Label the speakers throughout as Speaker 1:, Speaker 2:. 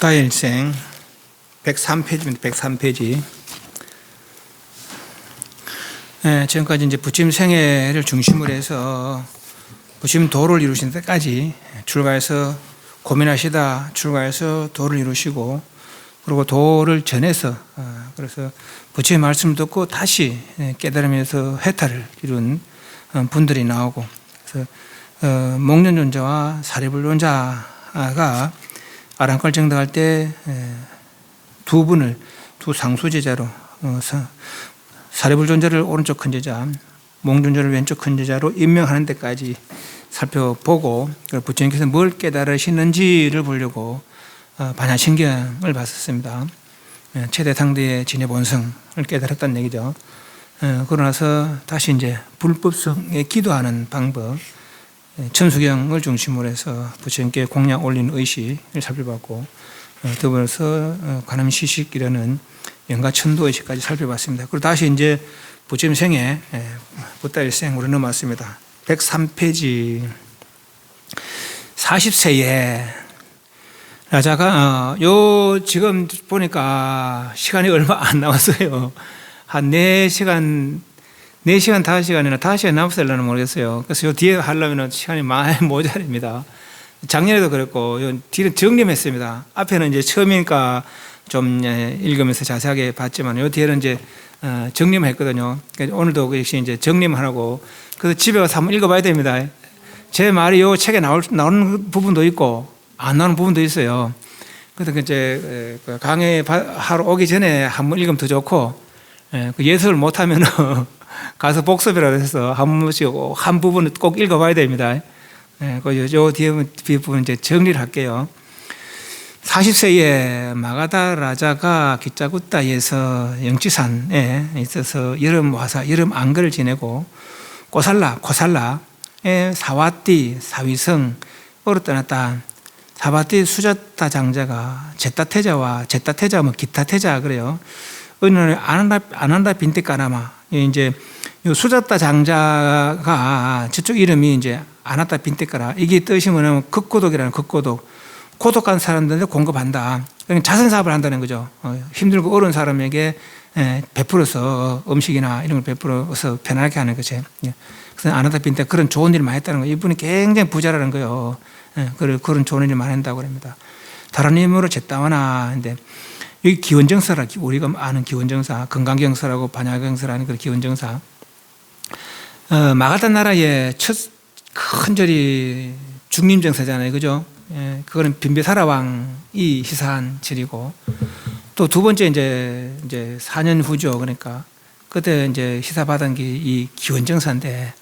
Speaker 1: 부다의 일생 103페이지입니다. 103페이지. 지금까지 이제 부처님 생애를 중심으로 해서 부처님 도를 이루신 때까지 출가해서 고민하시다 출가해서 도를 이루시고, 그리고 도를 전해서 그래서 부처님 말씀 듣고 다시 깨달으면서 해탈을 이룬 분들이 나오고, 그래서 목련존자와 사리불존자가 아랑갈 정등할 때 두 분을 두 상수제자로 사리불존자를 오른쪽 큰 제자, 목련존자를 왼쪽 큰 제자로 임명하는 데까지 살펴보고, 부처님께서 뭘 깨달으시는지를 보려고 반야신경을 봤었습니다. 최대 상대의 진의 본성을 깨달았다는 얘기죠. 그러고 나서 다시 이제 불법성에 기도하는 방법, 천수경을 중심으로 해서 부처님께 공양 올리는 의식을 살펴봤고, 더불어서 관음시식이라는 영가천도 의식까지 살펴봤습니다. 그리고 다시 이제 부처님 생애 부다일생으로 넘어왔습니다. 103페이지. 40세에 라자가 지금 보니까 시간이 얼마 안 남았어요. 한 4시간, 5시간이나 5시간 남았을려나 모르겠어요. 그래서 요 뒤에 하려면 시간이 많이 모자랍니다. 작년에도 그랬고, 요 뒤는 정리했습니다. 앞에는 이제 처음이니까 좀 읽으면서 자세하게 봤지만, 요 뒤에는 이제 정리만 했거든요. 그러니까 오늘도 역시 이제 정리만 하고, 그래서 집에 가서 한번 읽어봐야 됩니다. 제 말이 요 책에 나오는 부분도 있고, 안 나오는 부분도 있어요. 그래서 이제 강의하러 오기 전에 한번 읽으면 더 좋고, 예습을 못하면 가서 복습이라도 해서 한 번씩 한 부분을 꼭 읽어봐야 됩니다. 요 뒤에 부분 이제 정리를 할게요. 40세에 마가다 라자가 기짜구따에서 영치산에 있어서 여름 와사, 여름 안거를 지내고, 코살라에 사와띠, 사위성으로 떠났다. 사와띠 수자타 장자가 제타태자와 제타태자 기타태자 그래요. 어느 날 아난다 빈테까나마, 이제 수자타 장자가 저쪽 이름이 이제 아나타 빈테까라, 이게 뜻이 뭐냐면 극고독이라는, 극고독, 고독한 사람들한테 공급한다. 그러니까 자선사업을 한다는 거죠. 힘들고 어려운 사람에게 베풀어서 음식이나 이런 걸 베풀어서 편하게 하는 거죠. 그래서 아나타 빈테 그런 좋은 일을 많이 했다는 거예요. 이분이 굉장히 부자라는 거예요. 그런 좋은 일을 많이 한다고 합니다. 다른 이름으로 제따와나, 근데 여기 기원정사라, 우리가 아는 기원정사, 건강경사라고 반야경사라는 그런 기원정사. 마가다 나라의 첫 큰 절이 중림정사잖아요, 그죠? 그거는 빈베사라 왕이 시사한 절이고, 또 두 번째 이제 4년 후죠. 그러니까 그때 이제 시사받은 게 이 기원정사인데,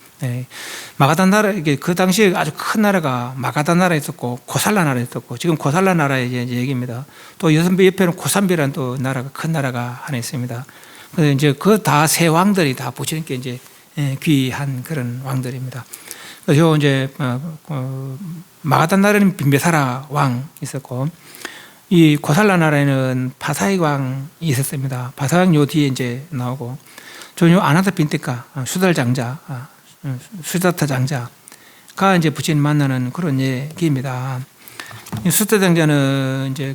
Speaker 1: 마가다 나라, 이게 그 당시에 아주 큰 나라가 마가다 나라 있었고, 코살라 나라 있었고, 지금 코살라 나라의 얘기입니다. 또 여선배 옆에는 코산비라는 또 나라가, 큰 나라가 하나 있습니다. 그래서 이제 그 다 세 왕들이 다 부처님께 이제 귀한 그런 왕들입니다. 그래서 이제 마가다 나라는 빈베사라 왕이 있었고, 이 코살라 나라에는 파사이 왕이 있었습니다. 파사이 요 뒤에 이제 나오고, 요 아나타 빈테카 수달 장자, 수자타 장자가 이제 부처님 만나는 그런 얘기입니다. 수자타 장자는 이제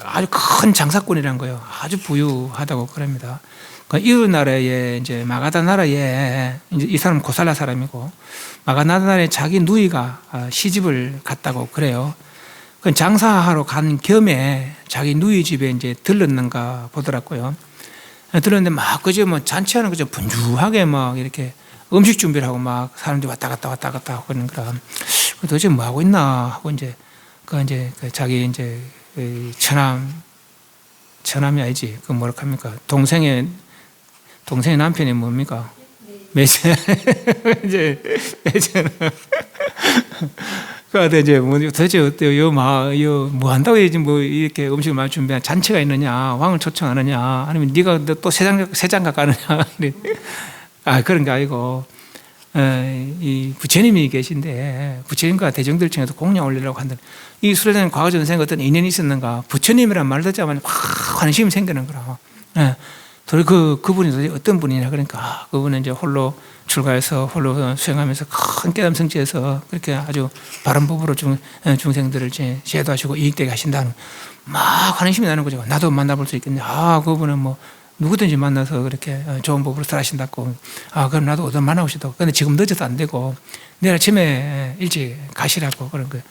Speaker 1: 아주 큰 장사꾼이라는 거예요. 아주 부유하다고 그럽니다. 이 나라에 이제 마가다 나라에 이제 이 사람은 고살라 사람이고, 마가다 나라에 자기 누이가 시집을 갔다고 그래요. 장사하러 간 겸에 자기 누이 집에 이제 들렀는가 보더라고요. 들었는데 막 그저 뭐 잔치하는 거죠. 분주하게 막 이렇게 음식 준비를 하고 막 사람들이 왔다 갔다 하고 그러는 거라, 도대체 뭐 하고 있나 하고 이제 자기 이제 처남이 아니지, 그 뭐라 합니까? 동생의 남편이 뭡니까? 매제. 이제 매제는. 그런데 이제 도대체 어때요? 뭐 한다고 해야지, 뭐 이렇게 음식을 많이 준비한 잔치가 있느냐, 왕을 초청하느냐, 아니면 네가 또 세장가 가느냐. 그런 게 아니고, 이 부처님이 계신데, 부처님과 대중들 중에서 공양 올리려고 한다. 이 수레자는 과거 전생에 어떤 인연이 있었는가, 부처님이란 말 듣자마자 확 관심이 생기는 거라. 그분이 어떤 분이냐 그러니까 그분은 이제 홀로 출가해서 홀로 수행하면서 큰 깨달음 성취해서 그렇게 아주 바른 법으로 중생들을 제도하시고 이익되게 하신다는 막 관심이 나는 거죠. 나도 만나볼 수 있겠냐. 그분은 뭐 누구든지 만나서 그렇게 좋은 법으로 살아신다고. 그럼 나도 어떤 만나고 싶다고. 근데 지금 늦어도 안 되고 내일 아침에 일찍 가시라고 그런 거예요.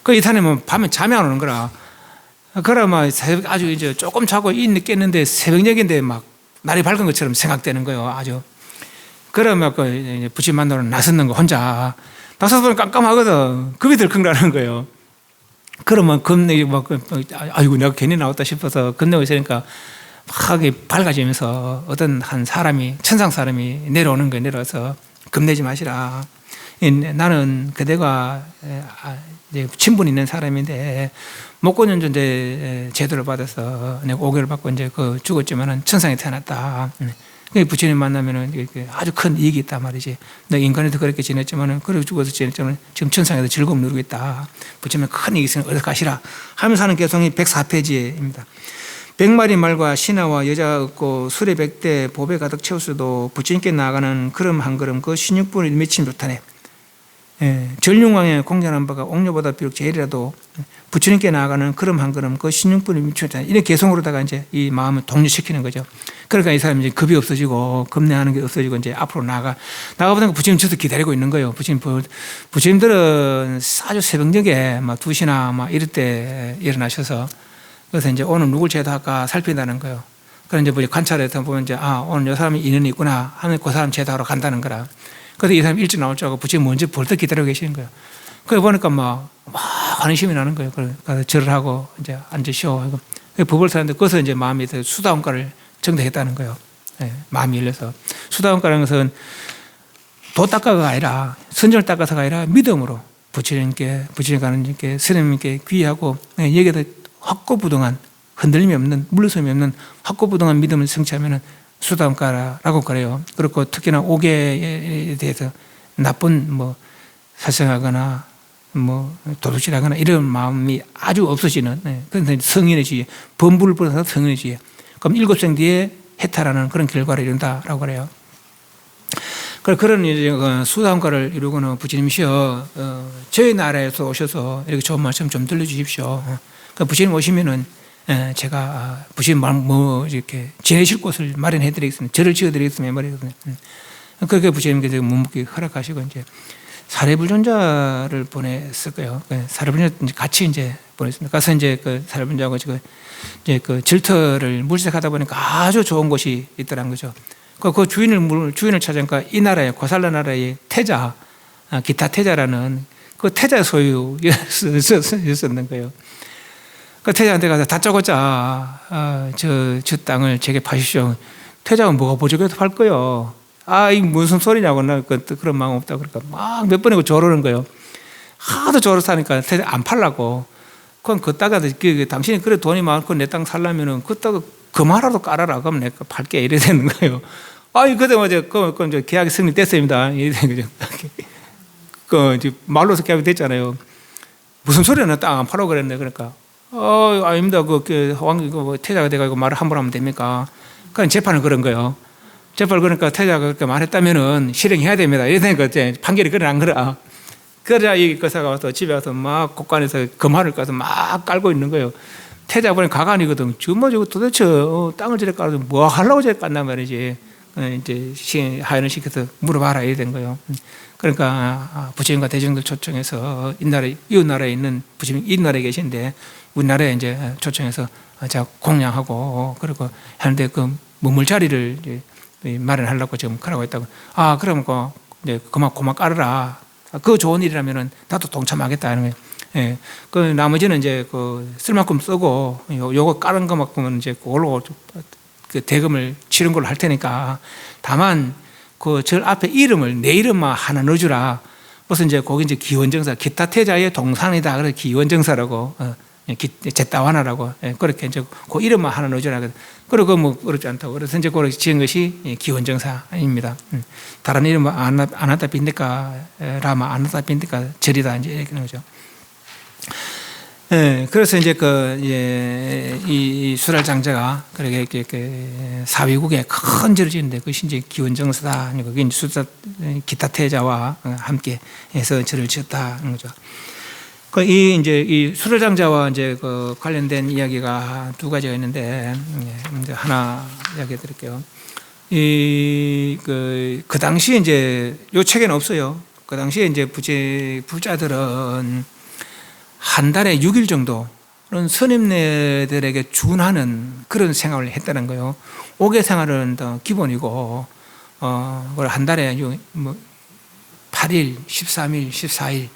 Speaker 1: 이 사람은 밤에 잠이 안 오는 거라. 그러면 아주 이제 조금 자고 이 깼는데 새벽녘인데 막 날이 밝은 것처럼 생각되는 거예요. 아주. 그러면 부처님 만나러 나섰는 거 혼자. 나서서 보면 깜깜하거든. 겁이 들컥나는 거예요. 그러면 겁내기 막, 아이고, 내가 괜히 나왔다 싶어서 겁내고 있으니까 막 밝아지면서 어떤 한 사람이, 천상 사람이 내려오는 거예요. 내려와서 겁내지 마시라. 나는 그대가 친분 있는 사람인데 목고연존제 제도를 받아서 내가 5개월 받고 이제 죽었지만은 천상에 태어났다. 부처님 만나면은 아주 큰 이익이 있단 말이지. 내가 인간에도 그렇게 지냈지만은 그렇게 죽어서 지냈지만 지금 천상에서 즐거움 누리고 있다. 부처님 큰 이익이 있으니 어디 가시라 하면서 하는 개송이 104페이지입니다. 100마리 말과 신하와 여자가 없고 수레 100대 보배 가득 채웠어도 부처님께 나아가는 걸음 한 걸음 그 신육분을 미친 못하네. 전륜왕의 공전한 바가 옥녀보다 비록 제일이라도 부처님께 나아가는 걸음 한 걸음 그 신육분을 미친 못하네. 이런 개성으로다가 이제 이 마음을 독려시키는 거죠. 그러니까 이 사람이 이제 겁이 없어지고 겁내하는 게 없어지고 이제 앞으로 나가보니까 부처님 저도 기다리고 있는 거예요. 부처님들은 아주 새벽녘에 막 2시나 막 이럴 때 일어나셔서 그래서 이제 오늘 누굴 제도할까 살핀다는 거예요. 그래서 이제 뭐 관찰해서 보면 이제 오늘 이 사람이 인연이 있구나 하면 그 사람 제도하러 간다는 거라. 그래서 이 사람이 일찍 나올 줄 알고 부처님 먼저 벌떡 기다리고 계시는 거예요. 그래 보니까 막 관심이 나는 거예요. 그래서 절을 하고 이제 앉으시오 하고 법을 사는데 거기서 이제 마음이 수다원가를 정대했다는 거예요. 마음이 열려서 수다원가라는 것은 도 닦아가 아니라 선정을 닦아서가 아니라 믿음으로 부처님께 가는님께 스님께 귀하고 여기에다 확고부동한 흔들림이 없는 물러섬이 없는 확고부동한 믿음을 성취하면 수다원가라고 그래요. 그리고 특히나 오계에 대해서 나쁜 사생하거나 도둑질하거나 이런 마음이 아주 없어지는 그런 성인의 지혜, 범부를 벗어서 성인의 지혜. 그럼 7생 뒤에 해탈하는 그런 결과를 이룬다라고 그래요. 그런 수다원가를 이루고는 부처님이시여 저희 나라에서 오셔서 이렇게 좋은 말씀 좀 들려주십시오. 부처님 오시면은 제가 부처님 이렇게 지내실 곳을 마련해 드리겠습니다. 절을 지어 드리겠습니다. 말이거든요. 그렇게 부처님께서 묵묵히 허락하시고 이제 사례불존자를 보냈을 거예요. 사례불존자 같이 이제 보냈습니다. 가서 이제 사례불존자하고 이제 질터를 물색하다 보니까 아주 좋은 곳이 있더란 거죠. 그 주인을 찾으니까 이 나라에 고살라 나라의 태자, 기타 태자라는 그 태자 소유였었는 거예요. 그 태자한테 가서 다짜고짜 저 땅을 제게 파십시오. 태자가 뭐가 보조개도 팔 거요. 이 무슨 소리냐고 나 그런 마음 없다 그러니까 막 몇 번이고 조르는 거예요. 하도 조르서 하니까 태자 안 팔라고. 그럼 그따가 당신이 그래 돈이 많고 내 땅 살려면은 그따가 그만하라도 깔아라. 그럼 내가 팔게 이래 되는 거예요. 그때 이제 계약이 성립됐습니다. 이래 되는 거죠. 말로서 계약이 됐잖아요. 무슨 소리야, 땅 안 팔라고 그랬네. 그러니까 아닙니다. 태자가 돼가지고 말을 함부로 하면 됩니까? 그냥 재판을 걸은 거예요. 재판을 그러니까 태자가 그렇게 말했다면은 실행해야 됩니다. 이래 되는 거지. 판결이 그래 안 그래. 그러자 이 거사가 와서 집에 와서 막 곳간에서 금화를 까서 막 깔고 있는 거예요. 태자 보니 가관이거든. 저거 도대체 땅을 저래 깔아서 뭐 하려고 저래 깠단 말이지. 이제 하연을 시켜서 물어봐라 이래 된 거예요. 그러니까 부처님과 대중들 초청해서 이웃 나라에 있는 부처님 이 나라에 계신데 우리나라에 이제 초청해서 제가 공양하고 그리고 하는데 머물 자리를 마련하려고 지금 그러고 있다고. 그럼 이제 그만 깔아라. 그 좋은 일이라면은 나도 동참하겠다 하는 거예요. 그 나머지는 이제 쓸 만큼 쓰고 요거 깔은 것만큼은 이제 그걸로 대금을 치른 걸로 할 테니까 다만 절 앞에 내 이름만 하나 넣어주라. 그래서 이제 거기 이제 기원정사, 기타 태자의 동산이다. 그래서 기원정사라고, 제따와나라고, 그렇게 이제 그 이름만 하나 넣어주라. 그리고 어렵지 않다고. 그래서 이제 그렇게 지은 것이 기원정사입니다. 다른 이름은 아나타 빈데카, 라마 아나타 빈데카 절이다. 이제 이렇게 하는 거죠. 예, 그래서 이제 이 수랄 장자가 그렇게 사위국에 큰 절을 지는데 그것이 이제 기원정사다. 그게 이제 기타 태자와 함께 해서 절을 지었다는 거죠. 이 수랄 장자와 이제 관련된 이야기가 두 가지가 있는데, 이제 하나 이야기 드릴게요. 그 당시에 이제 요 책에는 없어요. 그 당시에 이제 부자들은 한 달에 6일 정도는 선임네들에게 준하는 그런 생활을 했다는 거예요. 5개 생활은 더 기본이고, 한 달에 8일, 13일, 14일,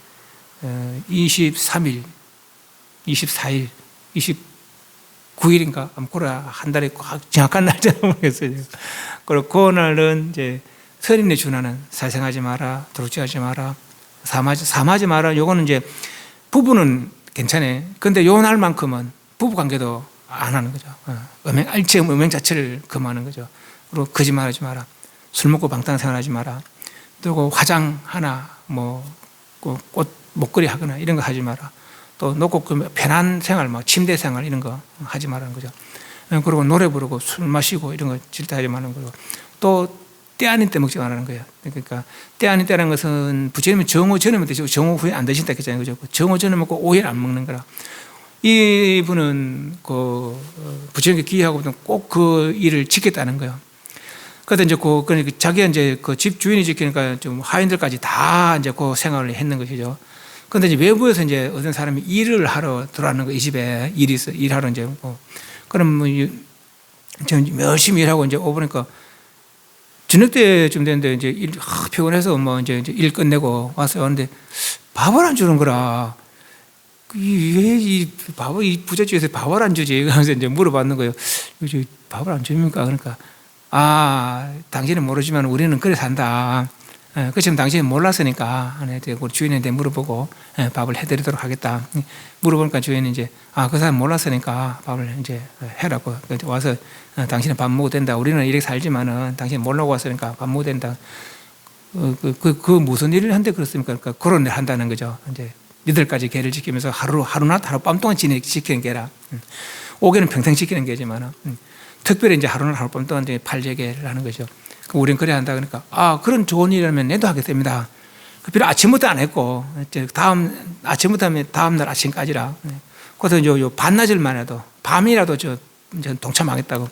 Speaker 1: 23일, 24일, 29일인가? 아무거나 한 달에 정확한 날짜는 모르겠어요. 그리고 그 날은 이제 선임네 준하는 살생하지 마라, 도둑질하지 마라, 사마지 마라. 요거는 이제 부부는 괜찮아요. 근데 요 날만큼은 부부 관계도 안 하는 거죠. 음행 자체를 금하는 거죠. 그리고 거짓말하지 마라. 술 먹고 방탕생활하지 마라. 그리고 화장 하나, 꽃 목걸이 하거나 이런 거 하지 마라. 또 놓고 편한 생활, 침대 생활 이런 거 하지 말라는 거죠. 그리고 노래 부르고 술 마시고 이런 거 질투하지 말라는 거고. 또 때 아닌 때 먹지 말라는 거예요. 그러니까 때 아닌 때라는 것은 부처님은 정오 전에 드시고 정오 후에 안 드신다 했잖아요. 그죠? 정오 전에 먹고 5일 안 먹는 거라. 이분은 부처님께 기여하고도 꼭 그 일을 지켰다는 거예요. 그래서 이제 그러니까 자기가 이제 집 주인이 지키니까 좀 하인들까지 다 이제 그 생활을 했는 것이죠. 그런데 이제 외부에서 이제 어떤 사람이 일을 하러 들어왔는 거, 이 집에 일하러 이제 그럼 지금 열심히 일하고 이제 오보니까 저녁 때쯤 됐는데 이제 피곤해서 이제 일 끝내고 와서 왔는데 밥을 안 주는 거라. 왜 이 밥을 이 부잣집에서 밥을 안 주지? 그래서 이제 물어봤는 거예요. 밥을 안 줍니까? 그러니까 당신은 모르지만 우리는 그래 산다. 그치만 당신이 몰랐으니까 우리 주인한테 물어보고 밥을 해드리도록 하겠다. 물어보니까 주인이 이제 그 사람 몰랐으니까 밥을 이제 해라고 와서 당신은 밥 먹어도 된다. 우리는 이렇게 살지만은 당신이 몰라고 왔으니까 밥 먹어도 된다. 그 무슨 일을 한데 그렇습니까? 그러니까 그런 일 한다는 거죠. 이제 니들까지 개를 지키면서 하루낮 하룻밤 동안 지키는 개라. 5개는 평생 지키는 개지만 특별히 이제 하루낮 하룻밤 동안 이제 팔제개를 하는 거죠. 우리는 그래야 한다. 그러니까 그런 좋은 일이라면 내도 하겠습니다. 비록 아침부터 안 했고 아침부터 하면 다음날 아침까지라. 그래서 요 반나절만 해도 밤이라도 이제 동참하겠다고.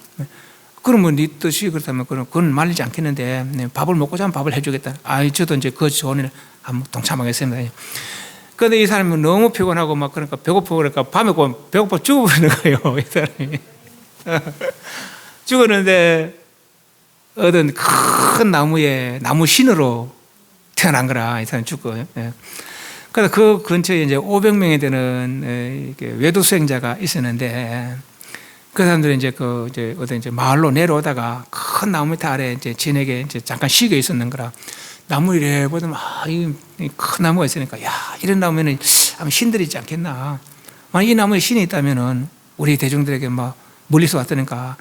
Speaker 1: 그러면 네 뜻이 그렇다면 그건 말리지 않겠는데 밥을 먹고자 하면 밥을 해주겠다. 저도 이제 그 좋은 일 한번 동참하겠습니다. 그런데 이 사람은 너무 피곤하고 그러니까 배고프고 그러니까 밤에 배고파 죽어버리는 거예요. 이 사람이. 죽었는데 어떤 큰 나무 신으로 태어난 거라 이 사람이 죽고. 그래서 그 근처에 이제 500명이 되는 외도 수행자가 있었는데 그 사람들이 이제 어떤 마을로 내려오다가 큰 나무 밑에 아래 이제 진에게 이제 잠깐 쉬고 있었는 거라. 나무 이래 보면 이 큰 나무가 있으니까 이런 나무에는 아마 신들이 있지 않겠나. 만약 이 나무에 신이 있다면은 우리 대중들에게 멀리서 왔으니까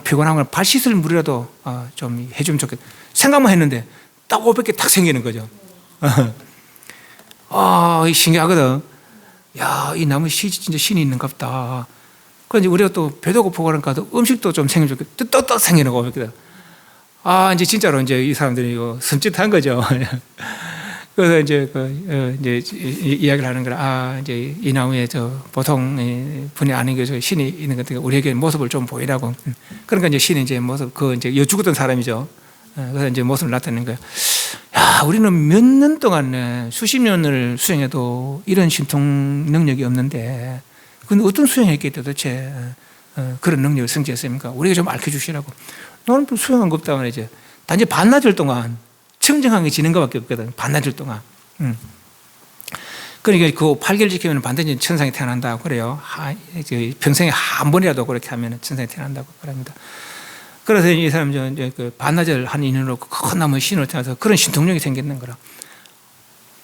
Speaker 1: 피곤한 걸 발 씻을 물이라도 좀 해주면 좋겠다. 생각만 했는데 딱 500개 탁 생기는 거죠. 신기하거든. 이 나무에 진짜 신이 있는가 보다. 그런데 우리가 또 배도 고프고 그러니까 음식도 좀 생기면 좋겠다. 떡떡 생기는 거 500개다. 이제 진짜로 이제 이 사람들이 이거 섬찟한 거죠. 그래서 이제 이야기를 하는 거라. 이제 이 나무에 보통 분이 아닌 게 신이 있는 것 같으니까 우리에게 모습을 좀 보이라고. 그러니까 이제 신이 이제 모습 이제 죽었던 사람이죠. 그래서 이제 모습을 나타내는 거예요. 우리는 몇 년 동안 수십 년을 수행해도 이런 신통 능력이 없는데, 근데 어떤 수행했겠다 도대체 그런 능력을 성취했습니까? 우리가 좀 알려주시라고. 너는 또 수행한 거 없다 말이지. 단지 반나절 동안 청정하게 지는 것밖에 없거든. 반나절 동안. 그러니까 그 8개월 지키면 반드시 천상에 태어난다고 그래요. 평생에 한 번이라도 그렇게 하면 천상에 태어난다고 그럽니다. 그래서 이 사람은 이제 반나절 한 인연으로 큰 나무에 신을 태워서 그런 신통력이 생겼는 거라.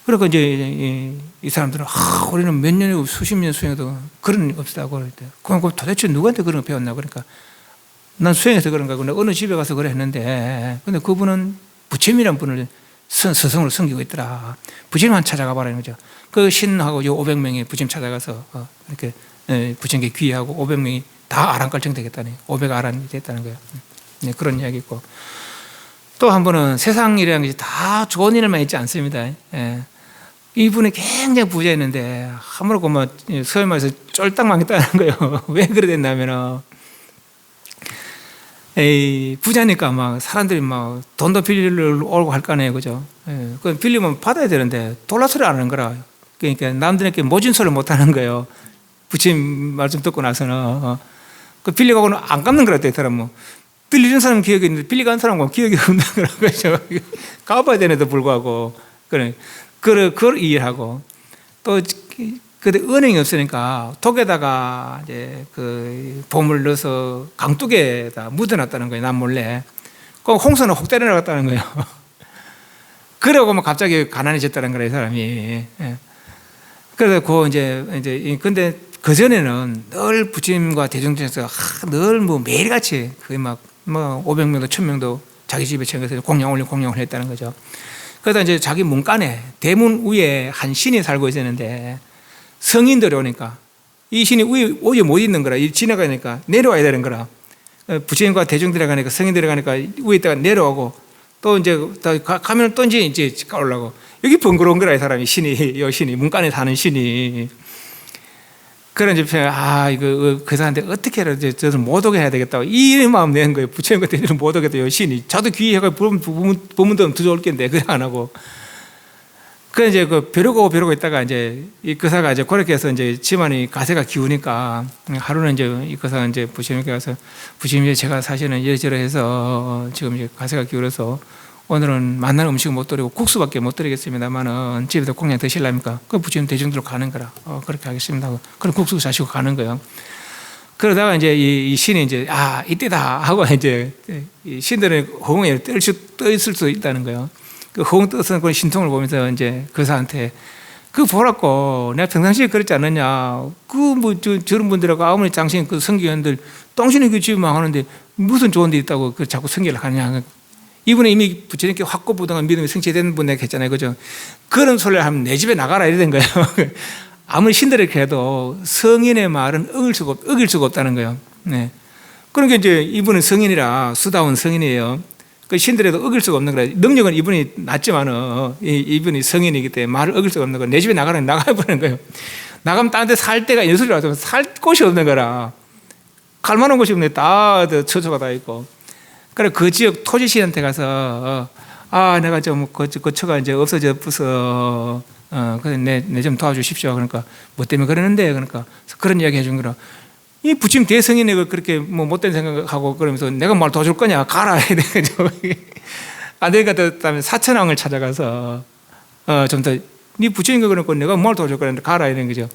Speaker 1: 그러니까 이제 이 사람들은 우리는 몇 년이고 수십 년 수행해도 그런 일 없다고 그럴 때. 그럼 도대체 누구한테 그런 거 배웠나? 그러니까 난 수행해서 그런가. 어느 집에 가서 그래 했는데, 근데 그분은 부처님이란 분을 스승으로 섬기고 있더라. 부처님만 찾아가 봐라는 거죠. 그 신하고 요 500명이 부처님 찾아가서 이렇게 부처님께 귀의하고 500명이 다 아란깔청 되겠다니 500아란이 됐다는 거예요. 네, 그런 이야기 있고 또 한 번은 세상 일이라는 것이 다 좋은 일만 있지 않습니다. 예. 이분이 굉장히 부자였는데 아무렇고 뭐 소위 말해서 쫄딱 망했다는 거예요. 왜 그래 됐냐면은 부자니까 막 사람들이 막 돈도 빌리러 오고 할 거 아니에요, 그죠? 예. 그 빌리면 받아야 되는데 돌라소리 안 하는 거라. 그러니까 남들에게 모진 소리를 못 하는 거예요. 부처님 말씀 듣고 나서는 그 빌려가고는 안 갚는 거라 되더라. 뭐 빌리는 사람 기억이 있는데 빌리간 사람과 기억이 없는 거라고 그죠? 갚아야 되는데도 불구하고 그걸 이해하고 또 그때 은행이 없으니까 독에다가 이제 그 보물 넣어서 강둑에다 묻어놨다는 거예요. 남 몰래. 그 홍수는 혹 때려나갔다는 거예요. 그러고 뭐 갑자기 가난해졌다는 거예요, 이 사람이. 예. 그래서 근데 그 전에는 늘 부처님과 대중들에서 늘 뭐 매일같이 거의 막 뭐 500명도 1000명도 자기 집에 챙겨서 공양을 했다는 거죠. 그러다 이제 자기 문간에 대문 위에 한 신이 살고 있었는데 성인들이 오니까 이 신이 위에 못 있는 거라. 지나가니까 내려와야 되는 거라. 부처님과 대중들이 가니까 성인들이 가니까 위에 있다가 내려오고 또 이제 가면 또 이제 올라가고 여기 번거로운 거라. 이 사람이 신이 문간에 사는 신이. 그런 이제 이거 그 사람한테 어떻게라도 저를 못 오게 해야 되겠다고 이 마음 내는 거예요. 부처님과 대중을 못 오게 해요. 신이. 저도 귀해가 보문도 더 좋을 텐데 그래 안 하고. 그 이제 벼르고 있다가 이제 이 거사가 이제 그렇게 해서 이제 집안이 가세가 기우니까 하루는 이제 이 거사가 이제 부처님께 가서 부처님 제가 사실은 이러저러해서 지금 이제 가세가 기울어서 오늘은 만난 음식을 못 드리고 국수밖에 못 드리겠습니다만은 집에서 공양 드실랍니까? 그 부처님 대중들로 가는 거라. 그렇게 하겠습니다 하고 그럼 국수 자시고 가는 거예요. 그러다가 이제 이 신이 이제 이때다 하고 이제 이 신들은 허공에 떠 있을 수 있다는 거예요. 그 허공 떠서 그 신통을 보면서 이제 거사한테 그 보라고 내가 평상시에 그랬지 않느냐. 저런 분들하고 아무리 장신 그 성기원들 당신이 그 집에 망하는데 무슨 좋은 데 있다고 그 자꾸 성기를 하느냐. 이분은 이미 부처님께 확고부동한 믿음이 성취된 분에게 했잖아요, 그죠? 그런 소리를 하면 내 집에 나가라 이래 된 거예요. 아무리 신들에게 해도 성인의 말은 어길 수가 없다는 거예요. 네. 그러니까 이제 이분은 성인이라 수다운 성인이에요. 그 신들에도 어길 수가 없는 거라. 능력은 이분이 낮지만은 이분이 성인이기 때문에 말을 어길 수가 없는 거라. 내 집에 나가라 나가버리는 거예요. 나가면 다른 데 살 데가 예술이 와서 살 곳이 없는 거라. 갈 만한 곳이 없네. 다 처처가 다 있고. 그래 그 지역 토지시한테 가서 내가 좀 거처가 이제 없어졌어서 그래 내 좀 도와주십시오. 그러니까 뭐 때문에 그러는데 그러니까 그런 이야기 해준 거라. 이 부처님 대성인이 그렇게 뭐 못된 생각하고 그러면서 내가 뭘 도와줄 거냐 가라 이래가지고 안 되니까 그다음에 사천왕을 찾아가서 좀 더 네 부처님과 그러니까 내가 뭘 도와줄 거냐 가라 이런 거죠.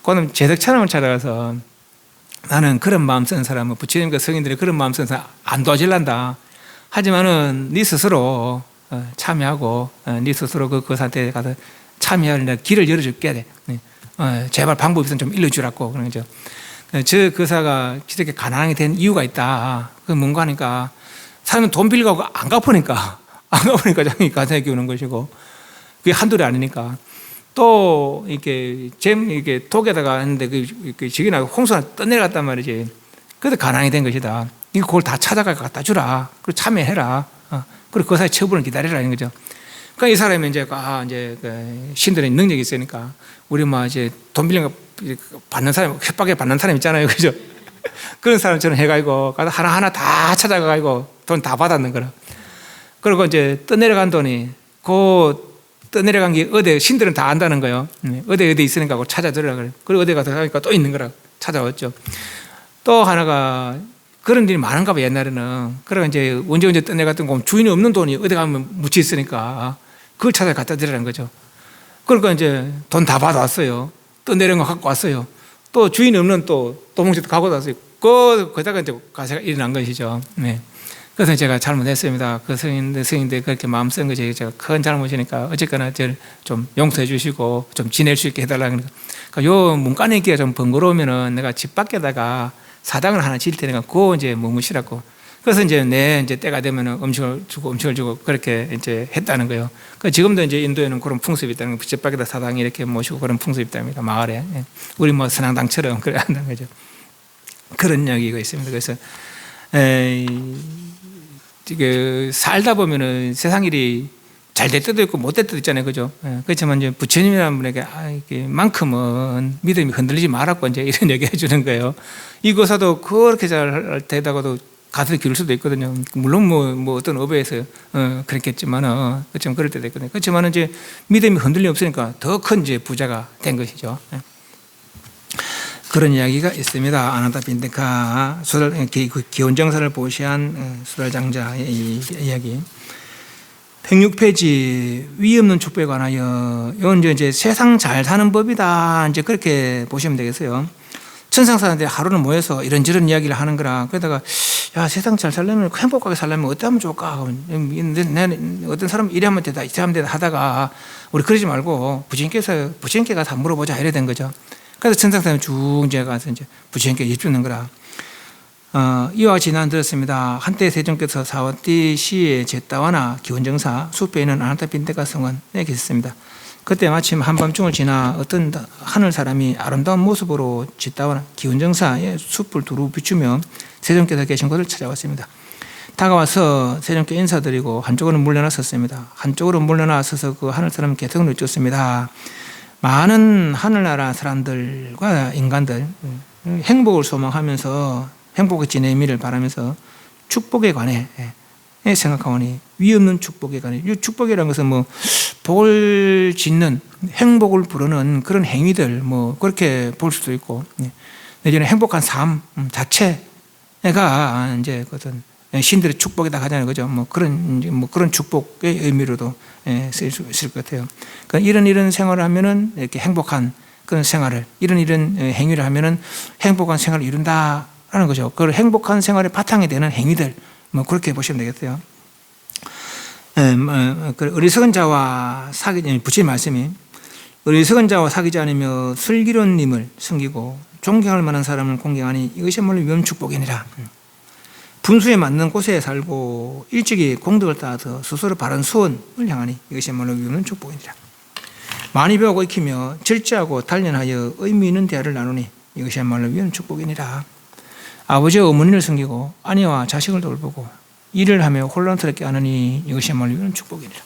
Speaker 1: 그다음 제덕천왕을 찾아가서 나는 그런 마음 쓰는 사람은 부처님과 성인들이 그런 마음 쓰는 사람 안 도와줄란다. 하지만은 네 스스로 참여하고 네 스스로 그 상태에 가서 참여할 길을 열어줄게 돼. 제발 방법 있으면 좀 일러주라고 그런 거죠. 저 거사가 이렇게 가난하게 된 이유가 있다. 그 뭔가 하니까 사람은 돈 빌려가고 안 갚으니까 장이 가사에 기우는 것이고 그게 한둘이 아니니까. 또 이렇게 독에다가 했는데 그 지기나 홍수가 떠내려갔단 말이지. 그래도 가난이 된 것이다. 이거 그걸 다 찾아가 갖다 주라. 그리고 참여해라. 그리고 그 사이 처분을 기다리라 이런 거죠. 그러니까 이 사람이 이제 그 신들의 능력이 있으니까 우리 뭐 이제 돈 빌려 받는 사람 협박에 받는 사람 있잖아요, 그죠? 그런 사람처럼 해가지고 하나 다 찾아가가지고 돈 다 받았는 거라. 그리고 이제 떠내려간 돈이 떠내려간 게 어디 신들은 다 안다는 거예요. 어디 있으니까 그걸 찾아들으라 그래. 그리고 어디 가서 하니까 또 있는 거라 찾아왔죠. 또 하나가 그런 일이 많은가 봐 옛날에는. 그러니까 이제 언제 떠내갔던 거 주인이 없는 돈이 어디 가면 묻혀 있으니까 그걸 찾아 갖다 드리라는 거죠. 그러니까 이제 돈 다 받아왔어요. 떠내려간 거 갖고 왔어요. 또 주인이 없는 또 도망치도 갖고 왔어요. 거기다가 이제 가세가 일어난 것이죠. 네. 그래서 제가 잘못했습니다. 그 성인들 그렇게 마음 쓴 것이 제가 큰 잘못이니까 어쨌거나 저를 좀 용서해 주시고 좀 지낼 수 있게 해달라는 거. 그러니까 요 문간에 있기가 좀 번거로우면은 내가 집 밖에다가 사당을 하나 지을 테니까 그거 이제 머무시라고. 그래서 이제 때가 되면 음식을 주고 그렇게 이제 했다는 거예요. 그 지금도 이제 인도에는 그런 풍습이 있다는 거, 집 밖에다 사당 이렇게 모시고 그런 풍습이 있답니다. 마을에. 우리 뭐 선앙당처럼 그래 한다는 거죠. 그런 이야기가 있습니다. 그래서 살다 보면은 세상 일이 잘 될 때도 있고 못 될 때도 있잖아요. 그죠? 그렇지만 이제 부처님이라는 분에게 만큼은 믿음이 흔들리지 말았고 이제 이런 얘기 해주는 거예요. 이 교사도 그렇게 잘 되다가도 가슴이 기울 수도 있거든요. 물론 뭐 어떤 업에서 그랬겠지만은 그렇지만 그럴 때도 있거든요. 그렇지만 이제 믿음이 흔들림 없으니까 더 큰 이제 부자가 된 것이죠. 그런 이야기가 있습니다. 아나타 빈데카 기원정사를 보시한 수달장자의 이 이야기. 106페이지 위 없는 축복에 관하여 이건 이제 세상 잘 사는 법이다 이제 그렇게 보시면 되겠어요. 천상사람들이 하루는 모여서 이런저런 이야기를 하는 거라. 그러다가 야 세상 잘 살려면 행복하게 살려면 어떻게 하면 좋을까? 어떤 사람은 이래 하면 되다 이래 하면 되다 하다가 우리 그러지 말고 부처님께 가서 물어보자 이래 된 거죠. 그래서 천상사람이 쭉 이제 가서 이제 부처님께 여쭙는 거라. 이와 같이 난 들었습니다. 한때 세종께서 사와띠 시의 제따와나 기원정사 숲에 있는 아나타 빈데카 성원에 계셨습니다. 그때 마침 한밤중을 지나 어떤 하늘 사람이 아름다운 모습으로 제따와나 기원정사의 숲을 두루 비추며 세종께서 계신 곳을 찾아왔습니다. 다가와서 세종께 인사드리고 한쪽으로 물러나 섰습니다. 한쪽으로 물러나 서서 그 하늘 사람 개성을 여쭙습니다. 많은 하늘나라 사람들과 인간들 행복을 소망하면서 행복의 지내미를 바라면서 축복에 관해 생각하오니 위 없는 축복에 관해 이 축복이라는 것은 뭐 복을 짓는 행복을 부르는 그런 행위들 뭐 그렇게 볼 수도 있고 내지는 행복한 삶 자체가 이제 어떤 신들의 축복이다 하잖아요, 그죠? 뭐 그런 축복의 의미로도 쓰일 수 있을 것 같아요. 그러니까 이런 생활을 하면은 이렇게 행복한 그런 생활을 이런 행위를 하면은 행복한 생활을 이룬다. 하는 거죠. 그 행복한 생활의 바탕이 되는 행위들, 뭐 그렇게 보시면 되겠어요. 어리석은 자와 부처님 말씀이 어리석은 자와 사귀지 않으며 슬기로운님을 섬기고 존경할 만한 사람을 공경하니 이것이야말로 위엄 축복이니라. 분수에 맞는 곳에 살고 일찍이 공덕을 쌓아서 스스로 바른 수원을 향하니 이것이야말로 위엄 축복이니라. 많이 배우고 익히며 절제하고 단련하여 의미 있는 대화를 나누니 이것이야말로 위엄 축복이니라. 아버지와 어머니를 섬기고 아내와 자식을 돌보고 일을 하며 혼란스럽게 하느니 이것이야말로 이런 축복이니라.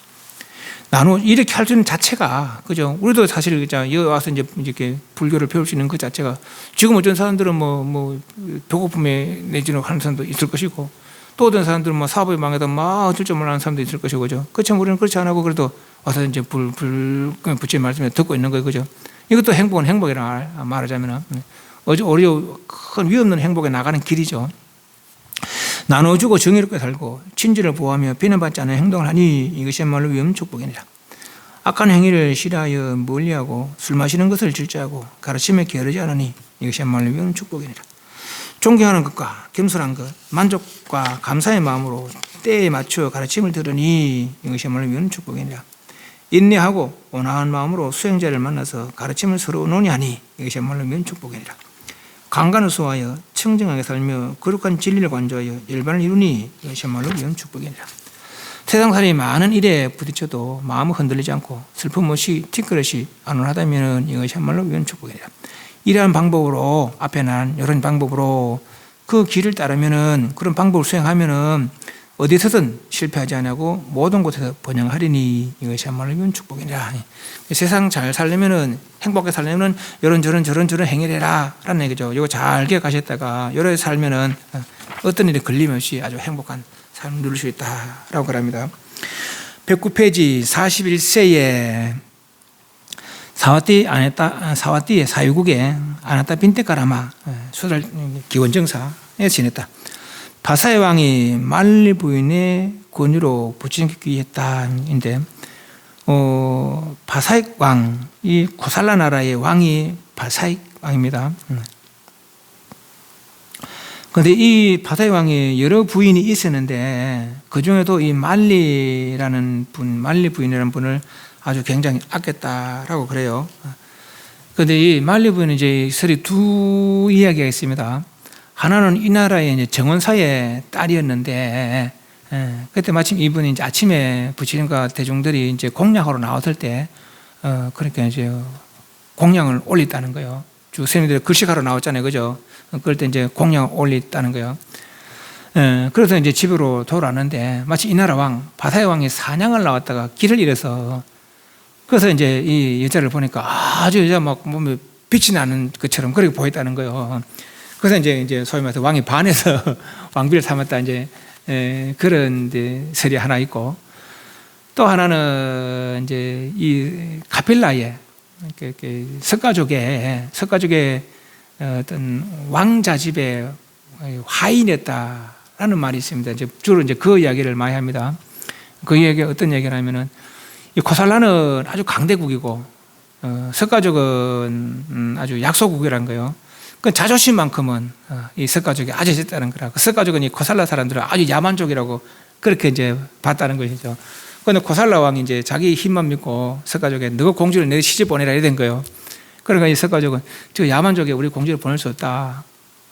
Speaker 1: 이렇게 할 수 있는 자체가, 그죠? 우리도 사실 여기 와서 이제 이렇게 불교를 배울 수 있는 그 자체가 지금 어떤 사람들은 뭐 배고픔에 내지는 하는 사람도 있을 것이고 또 어떤 사람들은 뭐 사업이 망해도 막 어쩔 줄 몰라하는 사람도 있을 것이고, 그죠? 그렇지만 우리는 그렇지 않고 그래도 와서 이제 부처님 말씀에 듣고 있는 거예요, 그죠? 이것도 행복은 행복이라 말하자면은. 큰 위없는 행복에 나가는 길이죠. 나눠주고 정의롭게 살고 친지를 보호하며 비난받지 않는 행동을 하니 이것이야말로 위엄 축복이니라. 악한 행위를 싫어하여 멀리하고 술 마시는 것을 질주하고 가르침에 게으르지 않으니 이것이야말로 위엄 축복이니라. 존경하는 것과 겸손한 것, 만족과 감사의 마음으로 때에 맞추어 가르침을 들으니 이것이야말로 위엄 축복이니라. 인내하고 온화한 마음으로 수행자를 만나서 가르침을 서로 논의하니 이것이야말로 위엄 축복이니라. 강간을 수호하여 청정하게 살며 거룩한 진리를 관조하여 열반을 이루니 이것이야말로 위엄 축복이니라. 세상 사람이 많은 일에 부딪혀도 마음을 흔들리지 않고 슬픔 없이 티끌없이 안온하다면 이것이야말로 위엄 축복이니라. 이러한 방법으로 앞에 난 이런 방법으로 그 길을 따르면은 그런 방법을 수행하면은 어디서든 실패하지 않고 모든 곳에서 번영하리니 이것이야말로 위엄 축복이니라. 세상 잘 살려면은 행복하게 살려면은 저런 행위를 해라 라는 얘기죠. 이거 잘 기억하셨다가 이렇게 살면은 어떤 일에 걸림없이 아주 행복한 삶을 누릴 수 있다라고 그럽니다. 109페이지 41세에 사와띠의 사유국에 아나타 빈데카라마 수달 기원정사에 지냈다. 바사의 왕이 말리 부인의 권유로 부처님께 귀했다인데, 바사익 왕, 이 코살라 나라의 왕이 바사익 왕입니다. 그런데 이 바사익 왕이 여러 부인이 있었는데 그 중에도 이 말리 부인이라는 분을 아주 굉장히 아꼈다라고 그래요. 그런데 이 말리 부인은 이제 서리 두 이야기가 있습니다. 하나는 이 나라의 이제 정원사의 딸이었는데, 그때 마침 이분이 이제 아침에 부친과 대중들이 이제 공양하러 나왔을 때, 그렇게 이제 공양을 올렸다는 거예요. 주 스님들이 글식하러 나왔잖아요. 그죠? 그럴 때 이제 공양을 올렸다는 거예요. 그래서 이제 집으로 돌아왔는데, 마치 이 나라 왕, 바사의 왕이 사냥을 나왔다가 길을 잃어서, 그래서 이제 이 여자를 보니까 아주 여자 막 몸에 빛이 나는 것처럼 그렇게 보였다는 거예요. 그래서 이제 소위 말해서 왕이 반해서 왕비를 삼았다, 이제, 그런 이제 설이 하나 있고, 또 하나는 이제 이 카필라에, 석가족의 어떤 왕자 집에 화인했다라는 말이 있습니다. 이제 주로 이제 그 이야기를 많이 합니다. 그 이야기 어떤 얘기냐면은, 이 코살라는 아주 강대국이고, 석가족은 아주 약소국이라는 거예요. 그 자존심만큼은 이 석가족이 아주 있다는 거라. 그 석가족은 이 코살라 사람들은 아주 야만족이라고 그렇게 이제 봤다는 것이죠. 그런데 코살라 왕이 이제 자기 힘만 믿고 석가족에 너 공주를 내 시집 보내라 이래 된 거예요. 그러니까 이 석가족은 저 야만족에 우리 공주를 보낼 수 없다.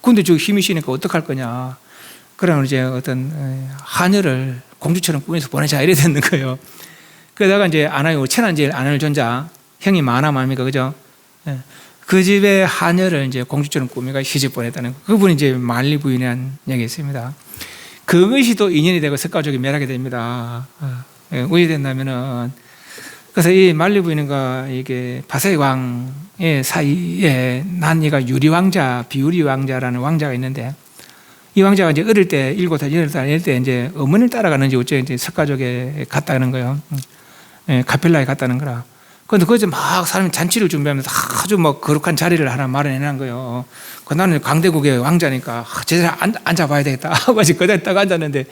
Speaker 1: 근데 저 힘이 있으니까 어떡할 거냐. 그러면 이제 어떤 하녀를 공주처럼 꾸며서 보내자 이래 되는 거예요. 그러다가 이제 아나의 오천한제일 아날존자 형이 마나마입니까, 그죠? 그 집에 하녀를 이제 공주처럼 꾸미가 시집 보냈다는 거. 그분이 이제 만리 부인이라는 얘기 있습니다. 그것이 또 인연이 되고 석가족이 멸하게 됩니다. 왜 된다면은, 그래서 이 만리 부인과 이게 바사의 왕의 사이에 난이가 유리왕자, 비유리왕자라는 왕자가 있는데, 이 왕자가 이제 어릴 때 7살, 8살 이럴 때 이제 어머니를 따라가는지 어째 이제 석가족에 갔다는 거예요. 카필라에 갔다는 거라. 그런데 거기서 막 사람이 잔치를 준비하면서 아주 뭐 거룩한 자리를 하나 마련해놓은 거예요. 그 나는 강대국의 왕자니까 제대로 앉아봐야 되겠다 하고 거기다 딱 앉았는데